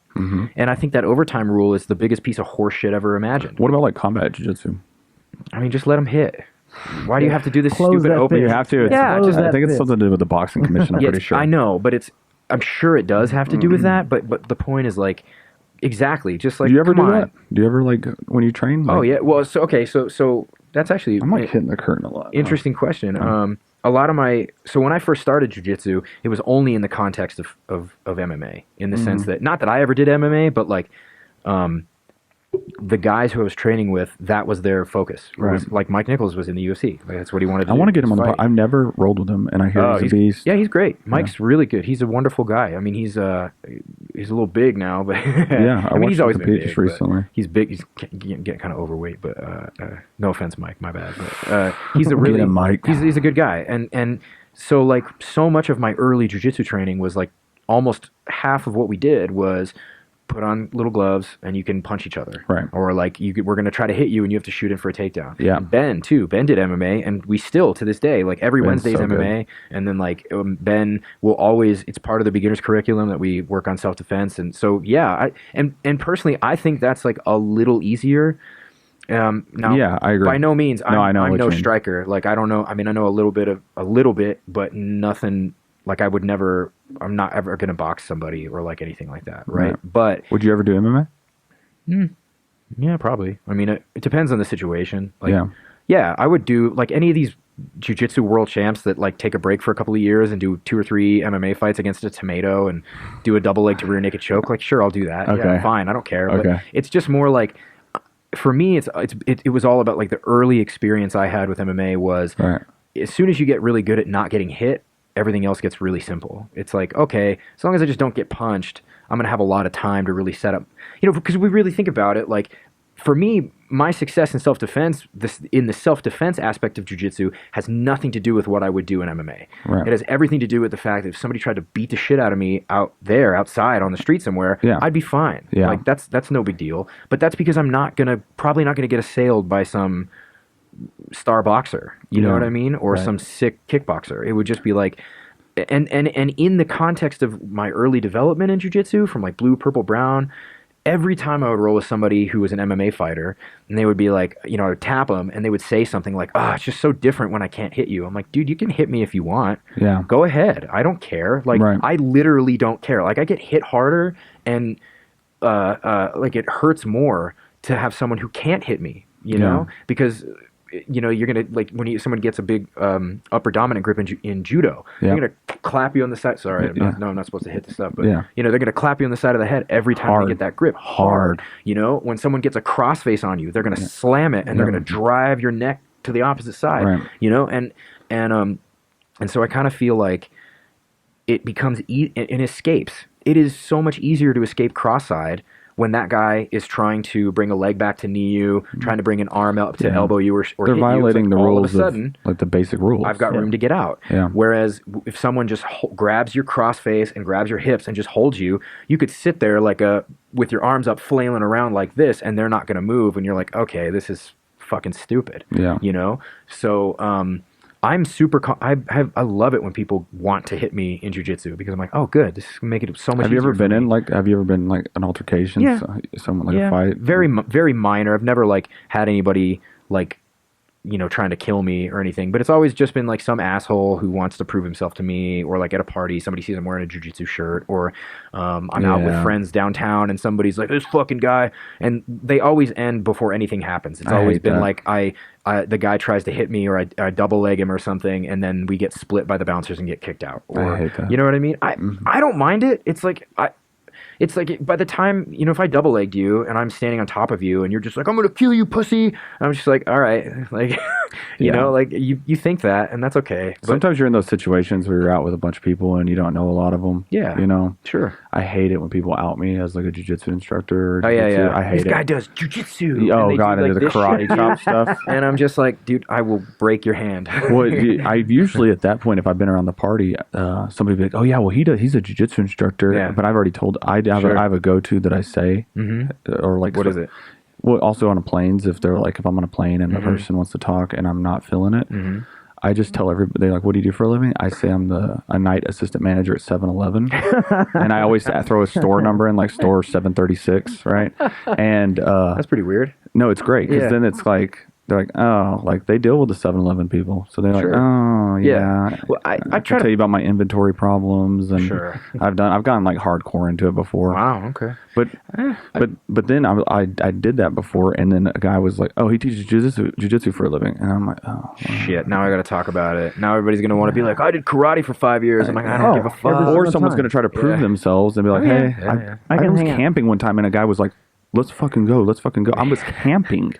And I think that overtime rule is the biggest piece of horse shit ever imagined. What about like combat jiu-jitsu? I mean, just let them hit. Why do you have to do this stupid open? You have to. I think it's something to do with the boxing commission. I'm pretty sure. I know, but I'm sure it does have to do with that. But the point is, like, exactly, just like, do you ever do that? Do you ever, like, when you train? Like, oh yeah. Well, so that's actually, I'm like hitting the curtain a lot. Interesting question. A lot of so when I first started jiu-jitsu, it was only in the context of MMA, in the sense that, not that I ever did MMA, but like, the guys who I was training with, that was their focus. It was, like Mike Nichols was in the UFC. Like, that's what he wanted to do. I want to get him on the pod. I've never rolled with him, and I hear he's a beast. Yeah, he's great. Mike's really good. He's a wonderful guy. I mean, he's a little big now, but I mean, he's always been big just recently. He's big. He's getting kind of overweight, but no offense, Mike. My bad. But, he's a really Mike. He's a good guy, and so like so much of my early jiu-jitsu training was like almost half of what we did was put on little gloves and you can punch each other. Right. Or like we're going to try to hit you and you have to shoot in for a takedown. Yeah. And Ben did MMA, and we still to this day, like every Wednesday's MMA. Good. And then like Ben will always, it's part of the beginner's curriculum that we work on self-defense. And so, yeah, and personally, I think that's like a little easier. Now, yeah, I agree. By no means, I'm no striker. Like, I don't know. I mean, I know a little bit, but nothing. Like, I'm not ever going to box somebody or like anything like that, right? But would you ever do MMA? Yeah, probably. I mean, it depends on the situation. Like, yeah, I would do like any of these jiu-jitsu world champs that like take a break for a couple of years and do 2 or 3 MMA fights against a tomato and do a double leg to rear naked choke. Like, sure, I'll do that. Okay. Yeah, fine, I don't care. Okay. But it's just more like, for me, it was all about like the early experience I had with MMA was as soon as you get really good at not getting hit, everything else gets really simple. It's like, okay, as long as I just don't get punched, I'm going to have a lot of time to really set up, because we really think about it. Like, for me, my success in self-defense, in the self-defense aspect of jiu-jitsu, has nothing to do with what I would do in MMA. Right. It has everything to do with the fact that if somebody tried to beat the shit out of me outside on the street somewhere, I'd be fine. Yeah. Like, that's no big deal. But that's because I'm probably not gonna get assailed by some star boxer, you know what I mean, or some sick kickboxer. It would just be like, and in the context of my early development in jiu-jitsu, from like blue, purple, brown, every time I would roll with somebody who was an MMA fighter, and they would be like, I would tap them, and they would say something like, "Oh, it's just so different when I can't hit you." I'm like, dude, you can hit me if you want. Yeah. Go ahead. I don't care. Like, I literally don't care. Like, I get hit harder, and like it hurts more to have someone who can't hit me, know, because you're gonna, like, when someone gets a big upper dominant grip in judo, they're gonna clap you on the side. Sorry, I'm not supposed to hit this stuff, but they're gonna clap you on the side of the head every time they get that grip hard. When someone gets a crossface on you, they're gonna slam it and they're gonna drive your neck to the opposite side. And so I kind of feel like it becomes it escapes. It is so much easier to escape cross-side when that guy is trying to bring a leg back to knee you, trying to bring an arm up to elbow you, or they're hit violating you. the All rules of a sudden, like the basic rules. I've got room to get out. Yeah. Whereas if someone just grabs your crossface and grabs your hips and just holds you, you could sit there like with your arms up, flailing around like this, and they're not going to move. And you're like, okay, this is fucking stupid. Yeah. So I'm super. I love it when people want to hit me in jiu-jitsu, because I'm like, oh, good. This is gonna make it so much. Have you ever been in an altercation? Yeah. Someone like a fight? Very, very minor. I've never like had anybody like, trying to kill me or anything, but it's always just been like some asshole who wants to prove himself to me, or like at a party, somebody sees I'm wearing a jiu-jitsu shirt, or I'm out with friends downtown and somebody's like, this fucking guy, and they always end before anything happens. It's always been like, the guy tries to hit me, or I double leg him or something, and then we get split by the bouncers and get kicked out. Or, I hate that. You know what I mean? I don't mind it. It's like, by the time, if I double legged you and I'm standing on top of you and you're just like, I'm going to kill you, pussy. And I'm just like, all right. Like, like you think that, and that's okay. But sometimes you're in those situations where you're out with a bunch of people and you don't know a lot of them. Yeah. Sure. I hate it when people out me as like a jiu-jitsu instructor. Oh, yeah. I hate this guy does jiu-jitsu. Oh, God, into the karate chop stuff. And I'm just like, dude, I will break your hand. Well, I usually at that point, if I've been around the party, somebody will be like, oh, yeah, well, he's a jiu-jitsu instructor. Yeah. But I've already told, I have a go-to that I say. Or like, what is it? Well, also on planes, if I'm on a plane and the person wants to talk and I'm not feeling it, I just tell everybody, they're like, what do you do for a living? I say I'm a night assistant manager at 7-Eleven. And I always throw a store number in, like store 736, right? And that's pretty weird. No, it's great, because then it's like, they're like, oh, like they deal with the 7-Eleven people. So they're like, oh, yeah. Well, I try to tell you about my inventory problems, and I've gone like hardcore into it before. Wow, okay. But then I did that before, and then a guy was like, oh, he teaches jiu-jitsu for a living. And I'm like, oh. Shit, now I got to talk about it. Now everybody's going to want to be like, I did karate for 5 years. I'm like, I don't give a fuck. Or someone's going to try to prove themselves and be like, hey, I was camping one time, and a guy was like, let's fucking go. I was camping.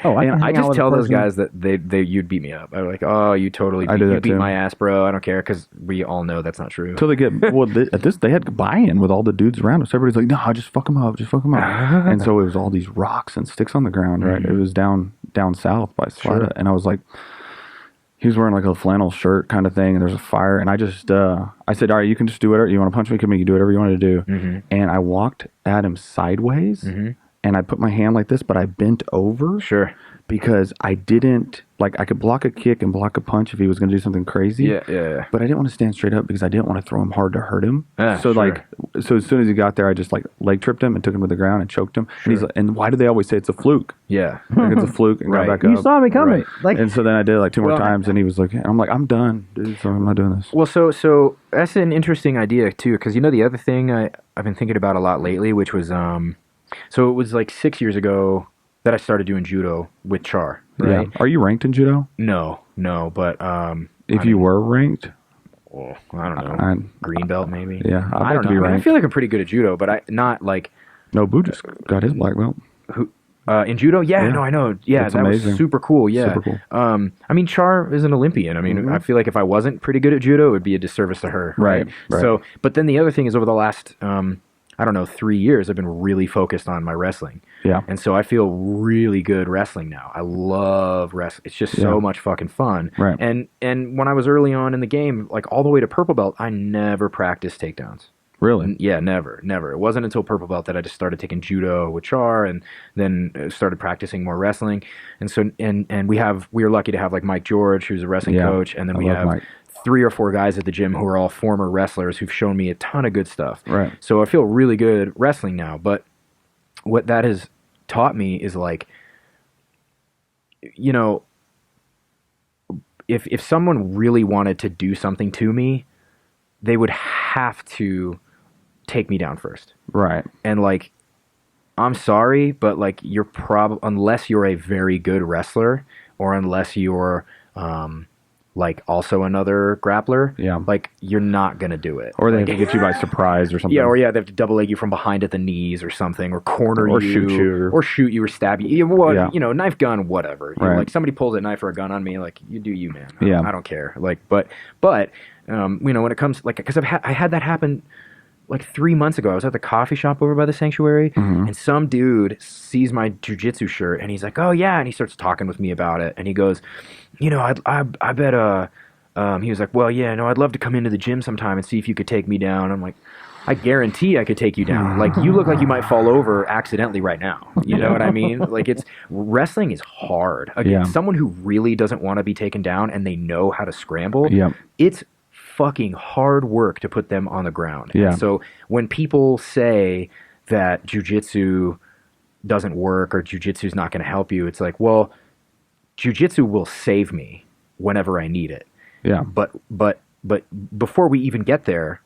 I just tell those guys that you'd beat me up. I'm like, oh, you totally beat my ass, bro. I don't care, because we all know that's not true. Until they get they had buy-in with all the dudes around us. Everybody's like, no, just fuck them up. And so it was all these rocks and sticks on the ground, right? It was down south by Chada, and I was like, he was wearing like a flannel shirt kind of thing, and there's a fire, and I just I said, all right, you can just do whatever you want to punch me, come in, you do whatever you want to do, and I walked at him sideways. And I put my hand like this, but I bent over. Sure. Because I didn't, like, I could block a kick and block a punch if he was going to do something crazy. Yeah. But I didn't want to stand straight up because I didn't want to throw him hard to hurt him. So, sure. So as soon as he got there, I just, like, leg tripped him and took him to the ground and choked him. Sure. And why do they always say it's a fluke? Yeah. Like, it's a fluke, and got back up. You saw me coming. Right. And so then I did it, like, two more times, and he was like, I'm like, I'm done, dude, so I'm not doing this. Well, so that's an interesting idea, too, because, the other thing I've been thinking about a lot lately, which was, so it was like 6 years ago that I started doing judo with Char, right? Yeah. Are you ranked in judo? No, but if you were ranked, well, I don't know, green belt maybe. Yeah, I don't know. I feel like I'm pretty good at judo, but I not like. No, Boo just got his black belt. Who? In judo? Yeah, no, I know. Yeah, that's amazing. Was super cool. Yeah. Super cool. I mean, Char is an Olympian. I mean, I feel like if I wasn't pretty good at judo, it would be a disservice to her. Right. So, but then the other thing is, over the last 3 years, I've been really focused on my wrestling. Yeah. And so I feel really good wrestling now. I love wrestling. It's just so much fucking fun. Right. And when I was early on in the game, like all the way to purple belt, I never practiced takedowns. Really? Yeah, never. It wasn't until purple belt that I just started taking judo with Char, and then started practicing more wrestling. And so and we were lucky to have like Mike George, who's a wrestling coach, and then we have Mike. 3 or 4 guys at the gym who are all former wrestlers who've shown me a ton of good stuff. Right. So I feel really good wrestling now. But what that has taught me is like, if someone really wanted to do something to me, they would have to take me down first. Right. And like, I'm sorry, but like unless you're a very good wrestler, or unless you're like also another grappler, like you're not gonna do it. Or they have to get you by surprise or something. Yeah, or they have to double leg you from behind at the knees or something, or corner or you, or shoot you, or stab you. Knife, gun, whatever. Right. Like somebody pulls a knife or a gun on me, like you do you, man. I don't care. Like, but when it comes, like, because I had that happen. Like 3 months ago, I was at the coffee shop over by the sanctuary, and some dude sees my jiu-jitsu shirt, and he's like, "Oh yeah," and he starts talking with me about it, and he goes, I bet he was like, "Well, yeah, no, I'd love to come into the gym sometime and see if you could take me down." I'm like, I guarantee I could take you down. Like, you look like you might fall over accidentally right now. You know what I mean? Like, wrestling is hard. Again, someone who really doesn't want to be taken down and they know how to scramble, it's fucking hard work to put them on the ground. Yeah. And so when people say that jiu-jitsu doesn't work or jiu-jitsu is not going to help you, it's like, well, jiu-jitsu will save me whenever I need it. Yeah. But before we even get there,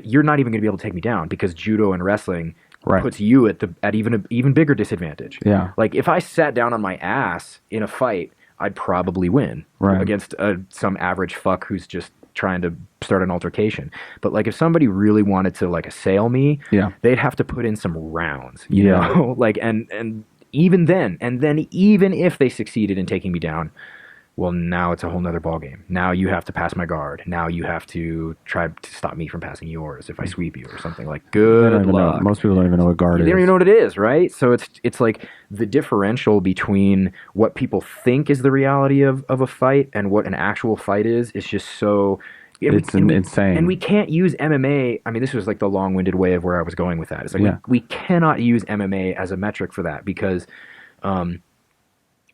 you're not even going to be able to take me down, because judo and wrestling puts you at even an even bigger disadvantage. Yeah. Like, if I sat down on my ass in a fight, I'd probably win against some average fuck who's just trying to start an altercation. But like, if somebody really wanted to like assail me, they'd have to put in some rounds, you know, like, and even then, even if they succeeded in taking me down, well, now it's a whole nother ballgame. Now you have to pass my guard. Now you have to try to stop me from passing yours if I sweep you or something. Like, good luck. Most people don't even know what guard is. They don't even know what it is, right? So it's like the differential between what people think is the reality of a fight and what an actual fight is just so... It's insane. And we can't use MMA. I mean, this was like the long-winded way of where I was going with that. It's like we cannot use MMA as a metric for that, because...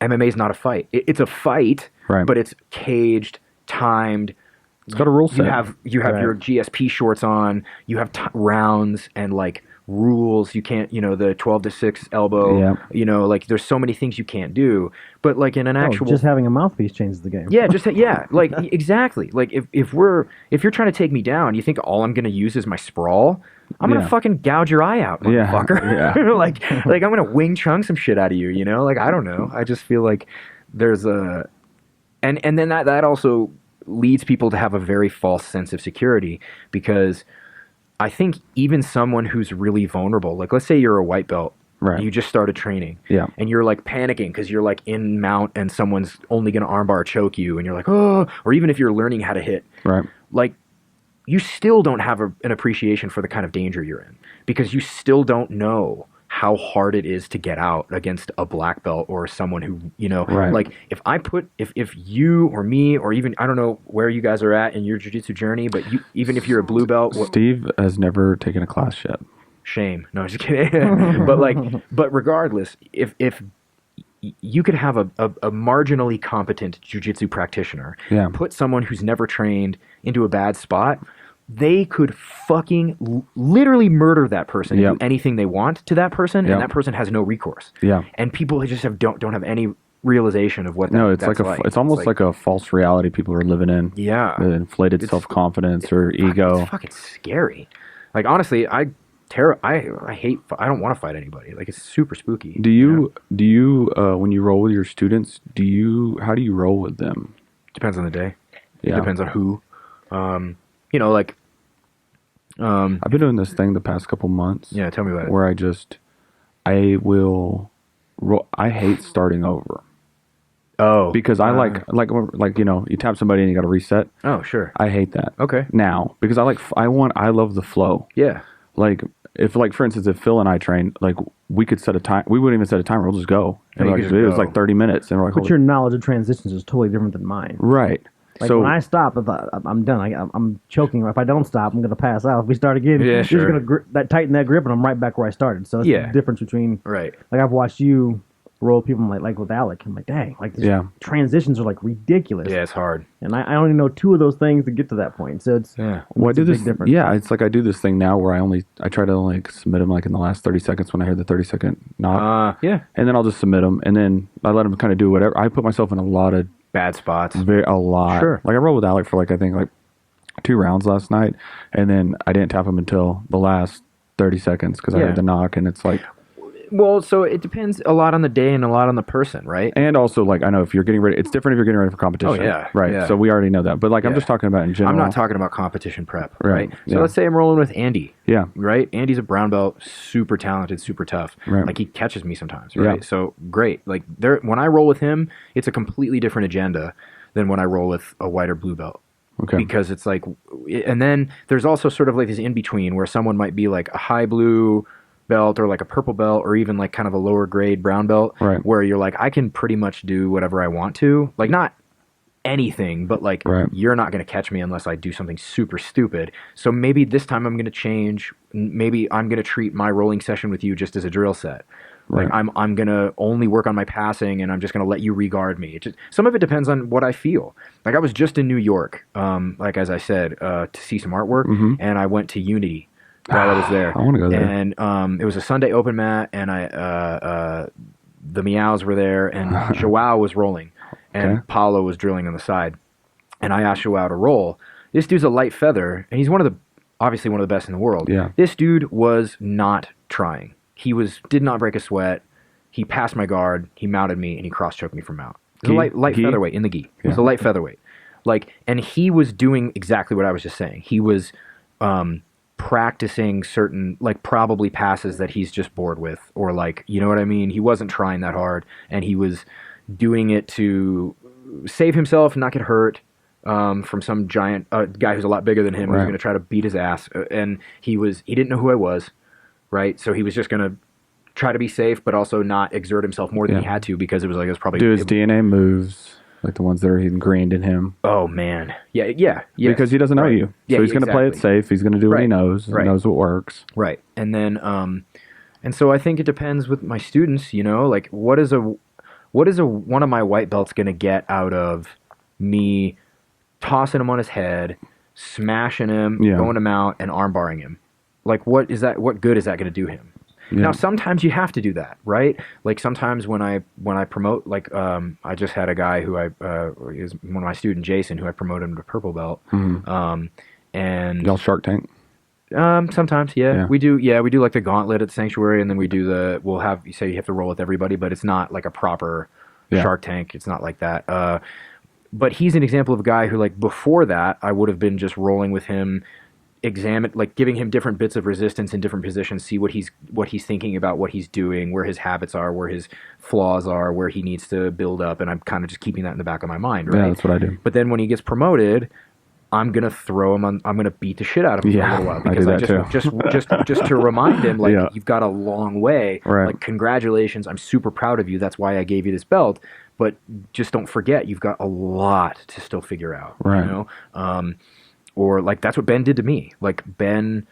MMA is not a fight. It's a fight, but it's caged, timed. It's got a rule set. You have your GSP shorts on. You have rounds and like rules. You can't, the 12-6 elbow. Yeah. Like, there's so many things you can't do. But like in an actual, just having a mouthpiece changes the game. Yeah, like exactly. Like if you're trying to take me down, you think all I'm going to use is my sprawl? I'm gonna fucking gouge your eye out, motherfucker. Yeah. like I'm gonna Wing Chun some shit out of you, Like, I don't know. I just feel like there's a, and then that also leads people to have a very false sense of security, because I think even someone who's really vulnerable, like let's say you're a white belt Right. You just started training. Yeah. And you're like panicking because you're like in mount and someone's only going to armbar choke you. And you're like, oh, or even if you're learning how to hit. Right. Like, you still don't have an appreciation for the kind of danger you're in because you still don't know how hard it is to get out against a black belt or someone who, you know, like if you or me or even, I don't know where you guys are at in your jiu-jitsu journey, but even if you're a blue belt. Steve has never taken a class yet. Shame. No, just kidding. but regardless, if you could have a marginally competent jiu-jitsu practitioner, put someone who's never trained into a bad spot, they could fucking literally murder that person and do anything they want to that person, and that person has no recourse. Yeah. And people just don't have any realization of what it's like it's almost like a false reality people are living in. Yeah. The inflated self-confidence or ego. It's fucking scary. Like, honestly, I don't want to fight anybody. Like, it's super spooky. Do you when you roll with your students, how do you roll with them? Depends on the day. Yeah. It depends on who. You know, like, I've been doing this thing the past couple months. Yeah, tell me about it. Where I hate starting over. Oh. Because I like, you know, you tap somebody and you got to reset. Oh, sure. I hate that. Okay. Now, because I love the flow. Yeah. Like, for instance, if Phil and I trained, like, we could set a time. We wouldn't even set a timer. We'll just go. And it was like 30 minutes. And we're like, but your knowledge of transitions is totally different than mine. Right. Like, so when I stop, I'm done. I'm choking. If I don't stop, I'm going to pass out. If we start again, you're just going to tighten that grip, and I'm right back where I started. So that's the difference between... Right. Like, I've watched you roll people like with Alec. I'm like, dang, like, these transitions are, like, ridiculous. Yeah, it's hard. And I only know 2 of those things to get to that point. So it's... Yeah. Well, I do this... Difference. Yeah, it's like I do this thing now where I try to, like, submit them, like, in the last 30 seconds when I hear the 30-second knock. Yeah. And then I'll just submit them, and then I let them kind of do whatever. I put myself in a lot of... bad spots. A lot. Sure. Like, I rolled with Alec for, like, I think, like, 2 rounds last night, and then I didn't tap him until the last 30 seconds because I heard the knock, and it's like... Well, so it depends a lot on the day and a lot on the person, right? And also, like, I know if you're getting ready... It's different if you're getting ready for competition. Oh, yeah. Right. Yeah. So we already know that. But, like, I'm just talking about in general. I'm not talking about competition prep, right? So yeah. let's say I'm rolling with Andy. Yeah. Right? Andy's a brown belt, super talented, super tough. Right. Like, he catches me sometimes, right? Yeah. So, great. Like, when I roll with him, it's a completely different agenda than when I roll with a white or blue belt. Okay. Because it's like... And then there's also sort of like this in-between where someone might be like a high blue... belt or like a purple belt or even like kind of a lower grade brown belt, right, where you're like, I can pretty much do whatever I want to, like, not anything, but like, you're not going to catch me unless I do something super stupid. So maybe this time I'm going to change. Maybe I'm going to treat my rolling session with you just as a drill set. Like, I'm going to only work on my passing and I'm just going to let you regard me. Some of it depends on what I feel. Like, I was just in New York, like, as I said, to see some artwork, and I went to Unity while I was there. I want to go there. And it was a Sunday open mat, and the Meows were there, and Joao was rolling, and Paulo was drilling on the side. And I asked Joao to roll. This dude's a light feather, and he's obviously one of the best in the world. Yeah. This dude was not trying. He did not break a sweat. He passed my guard. He mounted me, and he cross-choked me from mount. It was a light featherweight in the gi. It was a light featherweight. Like, and he was doing exactly what I was just saying. He was practicing certain, like, probably passes that he's just bored with, or, like, you know what I mean? He wasn't trying that hard, and he was doing it to save himself and not get hurt from some giant guy who's a lot bigger than him who's going to try to beat his ass. And he didn't know who I was, right? So he was just going to try to be safe, but also not exert himself more than he had to, because it was probably... Do his DNA moves... like the ones that are ingrained in him. Oh, man. Yeah. Yes. Because he doesn't know you. So he's going to play it safe. He's going to do what he knows. He knows what works. Right. And then, and so I think it depends with my students, you know, like, what is one of my white belts going to get out of me tossing him on his head, smashing him, going him out, and arm barring him? Like, what good is that going to do him? Yeah. Now, sometimes you have to do that, right? Like, sometimes when I promote, like, I just had a guy who is one of my students, Jason, who I promoted him to purple belt. And y'all Shark Tank? Sometimes, yeah. We do like the gauntlet at Sanctuary, and then we'll have, you say you have to roll with everybody, but it's not like a proper Shark Tank. It's not like that. But he's an example of a guy who, like, before that, I would have been just rolling with him examine, like giving him different bits of resistance in different positions, see what he's thinking about, what he's doing, where his habits are, where his flaws are, where he needs to build up, and I'm kind of just keeping that in the back of my mind, right? Yeah, that's what I do. But then when he gets promoted, I'm gonna throw him on. I'm gonna beat the shit out of him for a little while because just to remind him, like, you've got a long way. Right. Like, congratulations, I'm super proud of you. That's why I gave you this belt. But just don't forget, you've got a lot to still figure out. Right. You know, or like that's what Ben did to me. Like Ben,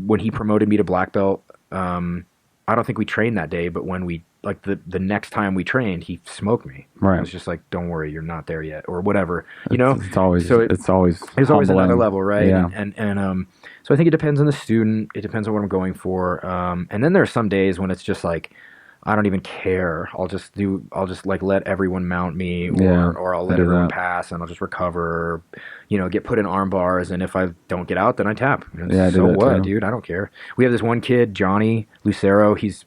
when he promoted me to black belt, I don't think we trained that day, but when we like the next time we trained, he smoked me. Right. It was just like, don't worry, you're not there yet, or whatever. You know, it's always there's always another level, right? Yeah. And so I think it depends on the student. It depends on what I'm going for. And then there are some days when it's just like, I don't even care. I'll just like let everyone mount me, or I'll let everyone pass, and I'll just recover, you know, get put in arm bars, and if I don't get out, then I tap. Yeah, so what, dude? I don't care. We have this one kid, Johnny Lucero. He's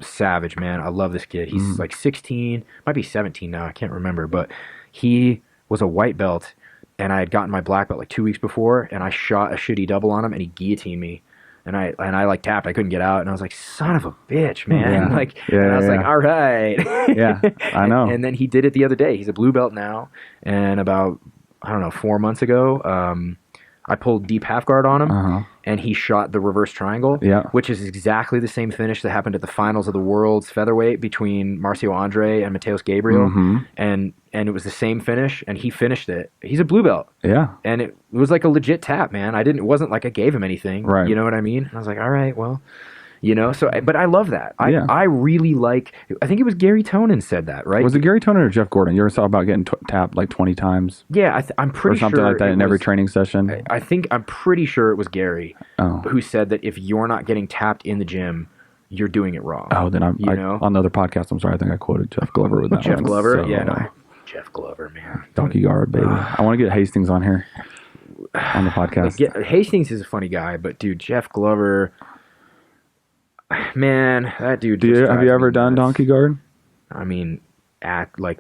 savage, man. I love this kid. He's like 16, might be 17 now. I can't remember, but he was a white belt, and I had gotten my black belt like 2 weeks before, and I shot a shitty double on him, and he guillotined me. And I like tapped. I couldn't get out, and I was like, "Son of a bitch, man!" And I was like, "All right." Yeah, I know. And then he did it the other day. He's a blue belt now, and about 4 months ago, I pulled deep half guard on him, and he shot the reverse triangle, which is exactly the same finish that happened at the finals of the world's featherweight between Marcio Andre and Mateus Gabriel, and it was the same finish, and he finished it. He's a blue belt, and it was like a legit tap, man. It wasn't like I gave him anything, right? You know what I mean? And I was like, all right, well. You know, so, but I love that. I really like, I think it was Gary Tonin said that, right? Was it Gary Tonin or Jeff Gordon? You ever saw about getting tapped like 20 times? Yeah, I'm pretty sure. Or something like that in every training session? I'm pretty sure it was Gary who said that if you're not getting tapped in the gym, you're doing it wrong. Oh, then on another podcast, I'm sorry, I think I quoted Jeff Glover with that Jeff one. Glover? So, yeah, no. Jeff Glover, man. Donkey guard, baby. I want to get Hastings on here on the podcast. Hastings is a funny guy, but dude, Jeff Glover... Man, that dude. Have you ever done donkey guard? I mean, act like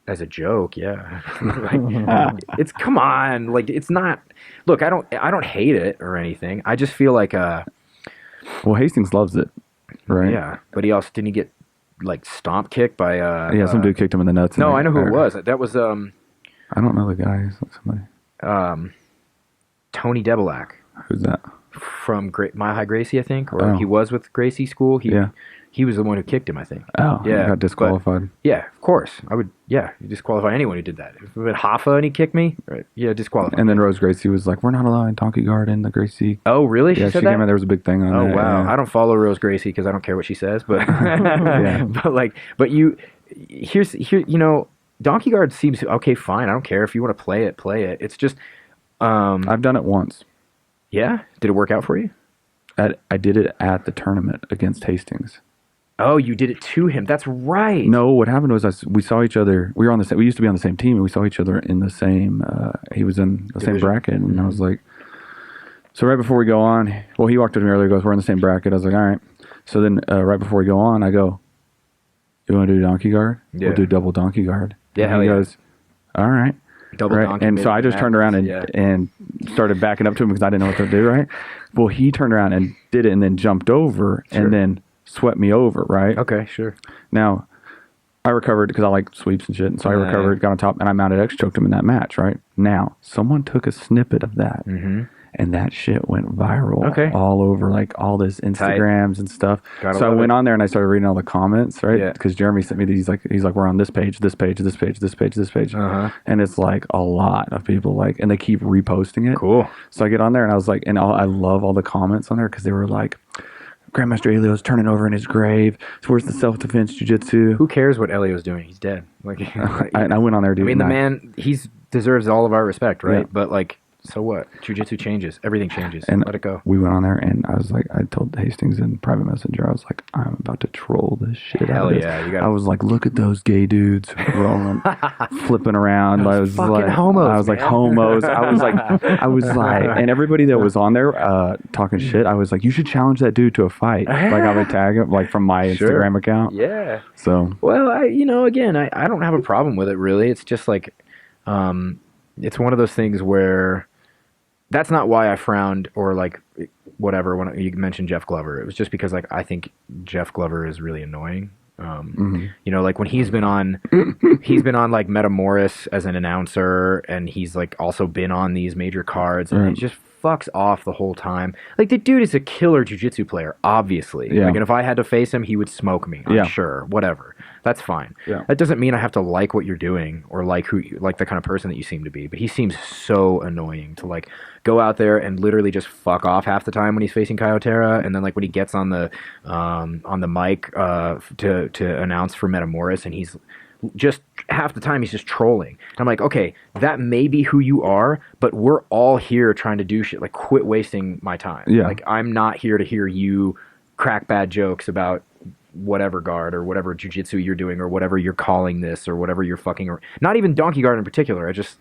as a joke, yeah. It's come on, like it's not. Look, I don't hate it or anything. I just feel like Well, Hastings loves it, right? Yeah, but he also didn't he get like stomp kicked by some dude kicked him in the nuts. No, I know who it was. That was I don't know the guy. Somebody. Tony Debelak. Who's that? From Mile High Gracie, I think, or he was with Gracie School. He was the one who kicked him, I think. Oh, yeah, he got disqualified. Yeah, of course. I would. Yeah, you disqualify anyone who did that. If it was Hoffa and he kicked me, right? Yeah, disqualified. And then Rose Gracie was like, "We're not allowing donkey guard in the Gracie." Oh, really? Yeah, she came in. There was a big thing on. Oh, that. wow. Yeah. I don't follow Rose Gracie because I don't care what she says, but here's you know, donkey guard seems okay. Fine, I don't care if you want to play it. Play it. It's just. I've done it once. Yeah, did it work out for you? I did it at the tournament against Hastings. Oh, you did it to him. That's right. No, what happened was we saw each other. We were on the same. We used to be on the same team, and we saw each other in the same. He was in the same bracket, and I was like, so right before we go on, well, he walked up to me earlier. Goes, we're in the same bracket. I was like, all right. So then, right before we go on, I go, you want to do donkey guard? Yeah. We'll do double donkey guard. Yeah. And he goes, all right. Double donkey. And so I just turned around and started backing up to him because I didn't know what to do, right? Well, he turned around and did it and then jumped over and then swept me over, right? Okay, sure. Now, I recovered because I like sweeps and shit. And so I recovered, got on top, and I mounted X, choked him in that match, right? Now, someone took a snippet of that. And that shit went viral all over, like all this Instagrams and stuff. So I went on there and I started reading all the comments, right? Because Jeremy sent me these, he's like, we're on this page, this page, this page, this page, this page. And it's like a lot of people and they keep reposting it. Cool. So I get on there and I was like, I love all the comments on there because they were like, Grandmaster Elio's turning over in his grave. So where's the self-defense jiu-jitsu? Who cares what Elio's doing? He's dead. I went on there, dude. I mean, the man, he deserves all of our respect, right? Yeah. But so what? Jiu-jitsu changes. Everything changes. And let it go. We went on there, and I was like, I told Hastings in private messenger, I was like, I'm about to troll this shit out of this. I was like, look at those gay dudes rolling, flipping around. I was like, homos. I was like, homos. I was like, and everybody that was on there talking shit, I was like, you should challenge that dude to a fight. Like I would tag him, from my Instagram account. Yeah. So. Well, again, I don't have a problem with it really. It's just it's one of those things where that's not why I frowned or like whatever when you mentioned Jeff Glover. It was just because like I think Jeff Glover is really annoying. You know, like when he's been on like Metamoris as an announcer, and he's like also been on these major cards, and he just fucks off the whole time. Like the dude is a killer jiu-jitsu player, obviously. Like, and if I had to face him, he would smoke me. I'm sure, whatever. That's fine. That doesn't mean I have to like what you're doing or like the kind of person that you seem to be. But he seems so annoying to like go out there and literally just fuck off half the time when he's facing Kyotera, and then like when he gets on the mic to announce for Metamoris, and he's just half the time he's just trolling. And I'm like, okay, that may be who you are, but we're all here trying to do shit. Like, quit wasting my time. Like, I'm not here to hear you crack bad jokes about whatever guard or whatever jiu-jitsu you're doing or whatever you're calling this or whatever you're fucking, or not even donkey guard in particular. I just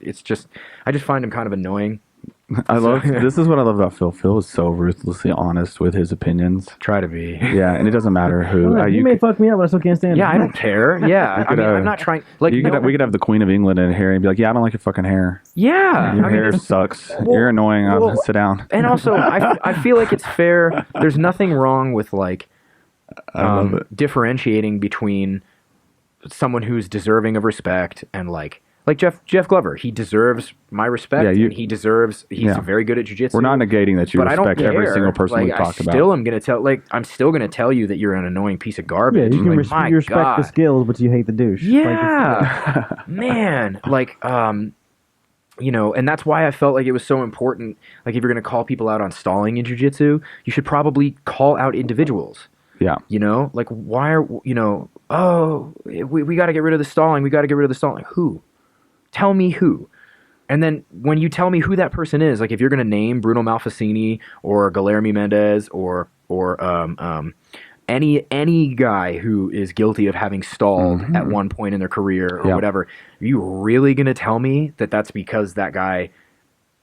find him kind of annoying. This is what I love about Phil. Phil is so ruthlessly honest with his opinions. Try to be. Yeah, and it doesn't matter who. You may fuck me up, but I still can't stand it. Yeah, I don't care. Yeah, I mean, I'm not trying. Like, we could have the Queen of England in here and be like, yeah, I don't like your fucking hair. Yeah, your hair sucks. You're annoying. I'll sit down. And also, I feel like it's fair. There's nothing wrong with like differentiating between someone who's deserving of respect and like Jeff Glover. He deserves my respect. And he's very good at jiu-jitsu. We're not negating that you respect every single person we talk about. I'm still gonna tell you that you're an annoying piece of garbage. Yeah, you can respect the skills, but you hate the douche. Yeah, man. Like, you know, and that's why I felt like it was so important. Like, if you're gonna call people out on stalling in jiu-jitsu, you should probably call out individuals. Yeah. You know, like, why are, you know, we got to get rid of the stalling. We got to get rid of the stalling. Who? Tell me who. And then when you tell me who that person is, like if you're going to name Bruno Malfacini or Guilherme Mendes or any guy who is guilty of having stalled at one point in their career or whatever, are you really going to tell me that that's because that guy,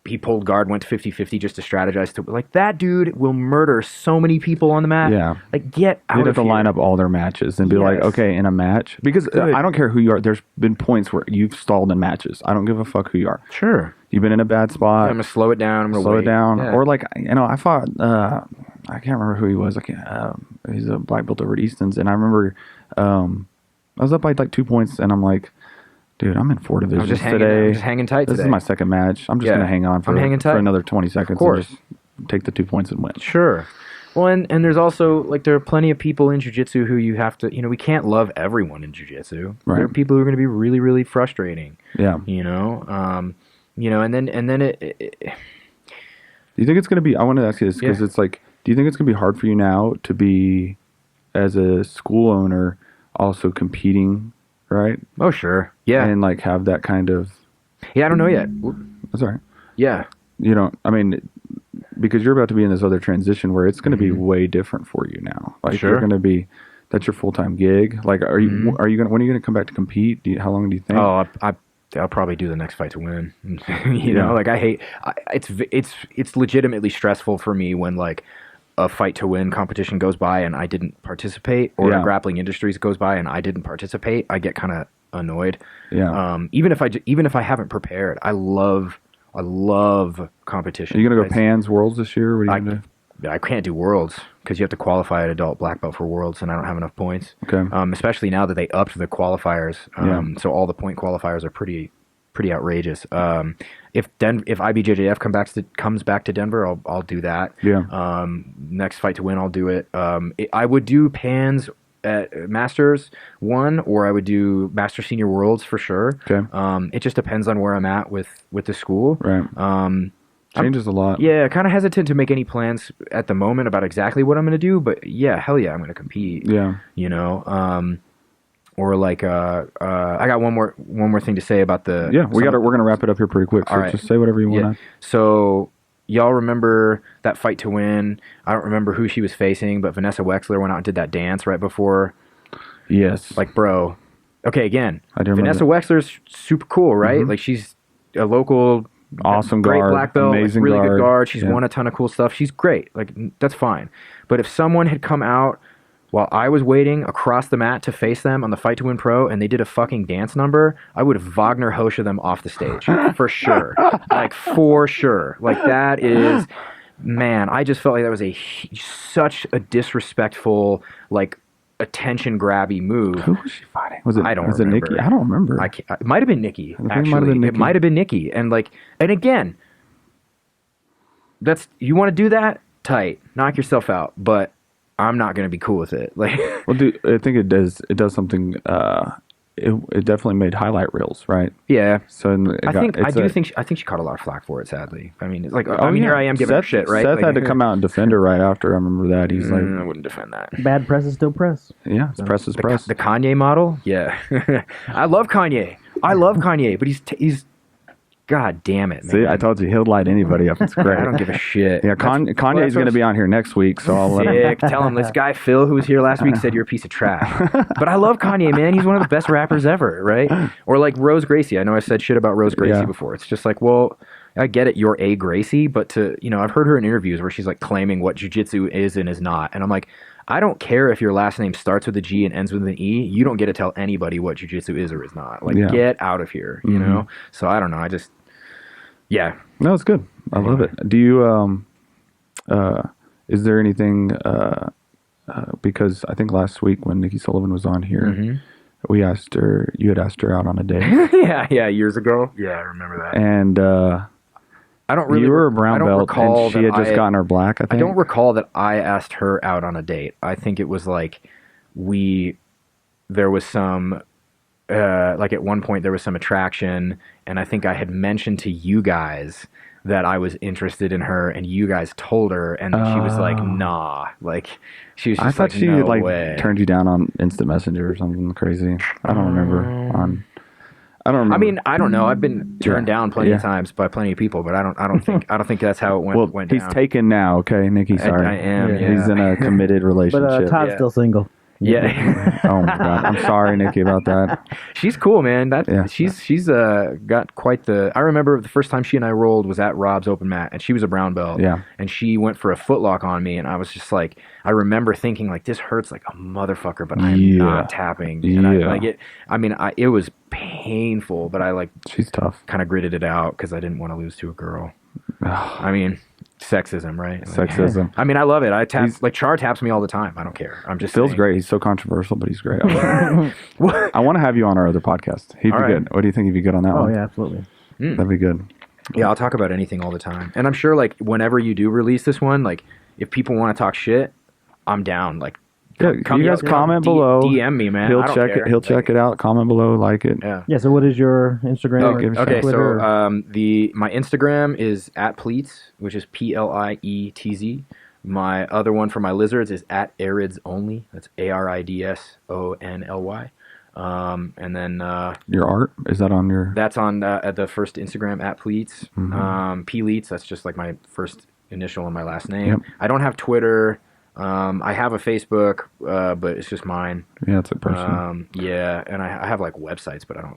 he pulled guard, went to 50-50 just to strategize to, like, that dude will murder so many people on the mat. Yeah. Like, get out of here. You'd have to line up all their matches and be like, okay, in a match, because I don't care who you are. There's been points where you've stalled in matches. I don't give a fuck who you are. Sure. You've been in a bad spot. I'm going to slow it down. I'm going to slow it down. Yeah. Or like, you know, I fought, I can't remember who he was. He's a black belt over at Easton's. And I remember, I was up by like 2 points and I'm like, dude, I'm in 4 divisions today. I'm just hanging tight today. This is my second match. I'm just going to hang on for another 20 seconds. Of course. And just take the 2 points and win. Sure. Well, and there's also, like, there are plenty of people in jiu-jitsu who you have to, you know, we can't love everyone in jiu-jitsu. Right. There are people who are going to be really, really frustrating. Yeah. You know, and then it do you think it's going to be, I want to ask you this, because it's like, do you think it's going to be hard for you now to be, as a school owner, also competing, right? Oh, sure. Yeah. And like have that kind of... Yeah, I don't know yet. That's all right. Yeah. You know, I mean, because you're about to be in this other transition where it's going to be way different for you now. Like you're going to be... That's your full-time gig. Like, are you going to... When are you going to come back to compete? How long do you think? Oh, I'll probably do the next fight to win. You know, like it's legitimately stressful for me when like a fight to win competition goes by and I didn't participate, or a grappling industries goes by and I didn't participate. I get kind of annoyed. Yeah. Even if I haven't prepared, I love competition. Are you gonna go Pans Worlds this year? What are you gonna do? I can't do Worlds because you have to qualify at adult black belt for Worlds, and I don't have enough points. Okay. Especially now that they upped the qualifiers, so all the point qualifiers are pretty outrageous. If IBJJF comes back to Denver, I'll do that. Yeah. Next fight to win, I'll do it. I would do Pans at Masters 1, or I would do Master Senior Worlds for sure. Okay. It just depends on where I'm at with the school. Right. Changes a lot. Yeah, kind of hesitant to make any plans at the moment about exactly what I'm going to do, but yeah, hell yeah, I'm going to compete. Yeah. You know, or like I got one more thing to say about the... Yeah, we're going to wrap it up here pretty quick, so just say whatever you want to. So, y'all remember that fight to win? I don't remember who she was facing, but Vanessa Wexler went out and did that dance right before. Yes. Like, bro. Okay, again, Vanessa Wexler's super cool, right? Like, she's a local... Awesome great guard, black belt, amazing really guard. good guard. She's won a ton of cool stuff. She's great. Like, that's fine. But if someone had come out while I was waiting across the mat to face them on the Fight to Win Pro, and they did a fucking dance number, I would have Wagner Hosha them off the stage for sure. Like for sure. Like that is, man. I just felt like that was such a disrespectful, like attention grabby move. Who was she fighting? Was it remember. Nikki? I don't remember. It might have been Nikki. Actually, it might have been Nikki. And again, you want to do that? Tight, knock yourself out. But I'm not going to be cool with it. Like, well, dude, I think it does something. It definitely made highlight reels, right? Yeah. So I think she caught a lot of flack for it. Sadly, I mean, it's like here I am giving her shit, right? Seth had to come out and defend her right after. I remember that. He's like, I wouldn't defend that. Bad press is still press. Yeah, press is press. The Kanye model, yeah. I love Kanye, but he's. God damn it, man. See, I told you, he'll light anybody up. It's great. I don't give a shit. Yeah, Kanye's going to be on here next week, so I'll let him. Tell him this guy, Phil, who was here last week, said you're a piece of trash. But I love Kanye, man. He's one of the best rappers ever, right? Or like Rose Gracie. I know I said shit about Rose Gracie before. It's just like, well, I get it, you're a Gracie, but I've heard her in interviews where she's like claiming what jiu-jitsu is and is not. And I'm like, I don't care if your last name starts with a G and ends with an E. You don't get to tell anybody what jiu-jitsu is or is not. Like, get out of here, you know? So I don't know. Yeah. No, it's good. I love it. Do you, is there anything, because I think last week when Nikki Sullivan was on here, we asked her, you had asked her out on a date. yeah, years ago. Yeah, I remember that. And, I don't really. You were a brown belt, and she had just gotten her black, I think. I don't recall that I asked her out on a date. I think it was like there was some, like at one point there was some attraction, and I think I had mentioned to you guys that I was interested in her, and you guys told her, and she was like, nah. Like, she was just I thought she no way. Turned you down on Instant Messenger or something crazy. I don't remember. I don't remember. I mean, I don't know. I've been turned down plenty of times by plenty of people, but I don't think that's how it went. Well, he's taken now. Okay, Nikki. Sorry, I am. Yeah. He's in a committed relationship. But Todd's still single. Yeah. Oh my God. I'm sorry, Nikki, about that. She's cool, man. She's got quite the. I remember the first time she and I rolled was at Rob's open mat, and she was a brown belt. Yeah. And she went for a footlock on me, and I was just like, I remember thinking like, this hurts like a motherfucker, but I'm not tapping. And it was painful, but she's tough. Kind of gritted it out because I didn't want to lose to a girl. I mean. Sexism, right? Sexism. I mean, I love it. I tap Char taps me all the time. I don't care. I'm just Phil's great. He's so controversial, but he's great. I want to have you on our other podcast. He'd be good. What do you think? He'd be good on that one? Oh yeah, absolutely. That'd be good. Yeah, I'll talk about anything all the time, and I'm sure like whenever you do release this one, like if people want to talk shit, I'm down. Like. Yeah, you guys comment below. DM me, man. He'll check it. He'll check it out. Comment below, like it. Yeah. So, what is your Instagram? Okay. So, my Instagram is @Pleetz, which is PLIETZ. My other one for my lizards is @Aridsonly. That's ARIDSONLY. And then your art, is that on your? That's on at the first Instagram @Pleetz. P Lietz. That's just like my first initial and my last name. Yep. I don't have Twitter. I have a Facebook, but it's just mine. Yeah, it's a personal. Yeah, and I have like websites, but I don't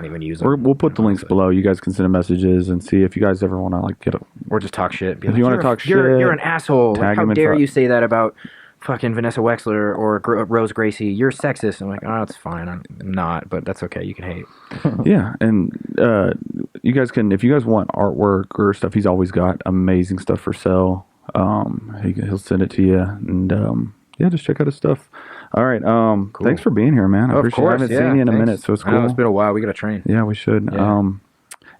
even use them. We'll put the links below. You guys can send messages and see if you guys ever want to like get a or just talk shit. If you want to talk shit, you're an asshole. Like, how dare you say that about fucking Vanessa Wexler or Rose Gracie? You're sexist. I'm like, oh, it's fine. I'm not, but that's okay. You can hate. Yeah, and you guys can, if you guys want artwork or stuff, he's always got amazing stuff for sale. He'll send it to you, and just check out his stuff. All right, cool. Thanks for being here, man. I appreciate it. I haven't seen you in a minute, so it's cool. It's been a while. We gotta train. Yeah, we should. Yeah.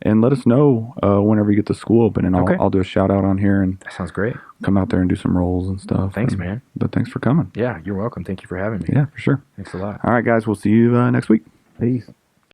And let us know whenever you get the school open, and I'll do a shout out on here, and that sounds great. Come out there and do some rolls and stuff. Thanks, man. But thanks for coming. Yeah, you're welcome. Thank you for having me. Yeah, for sure. Thanks a lot. All right, guys, we'll see you next week. Peace.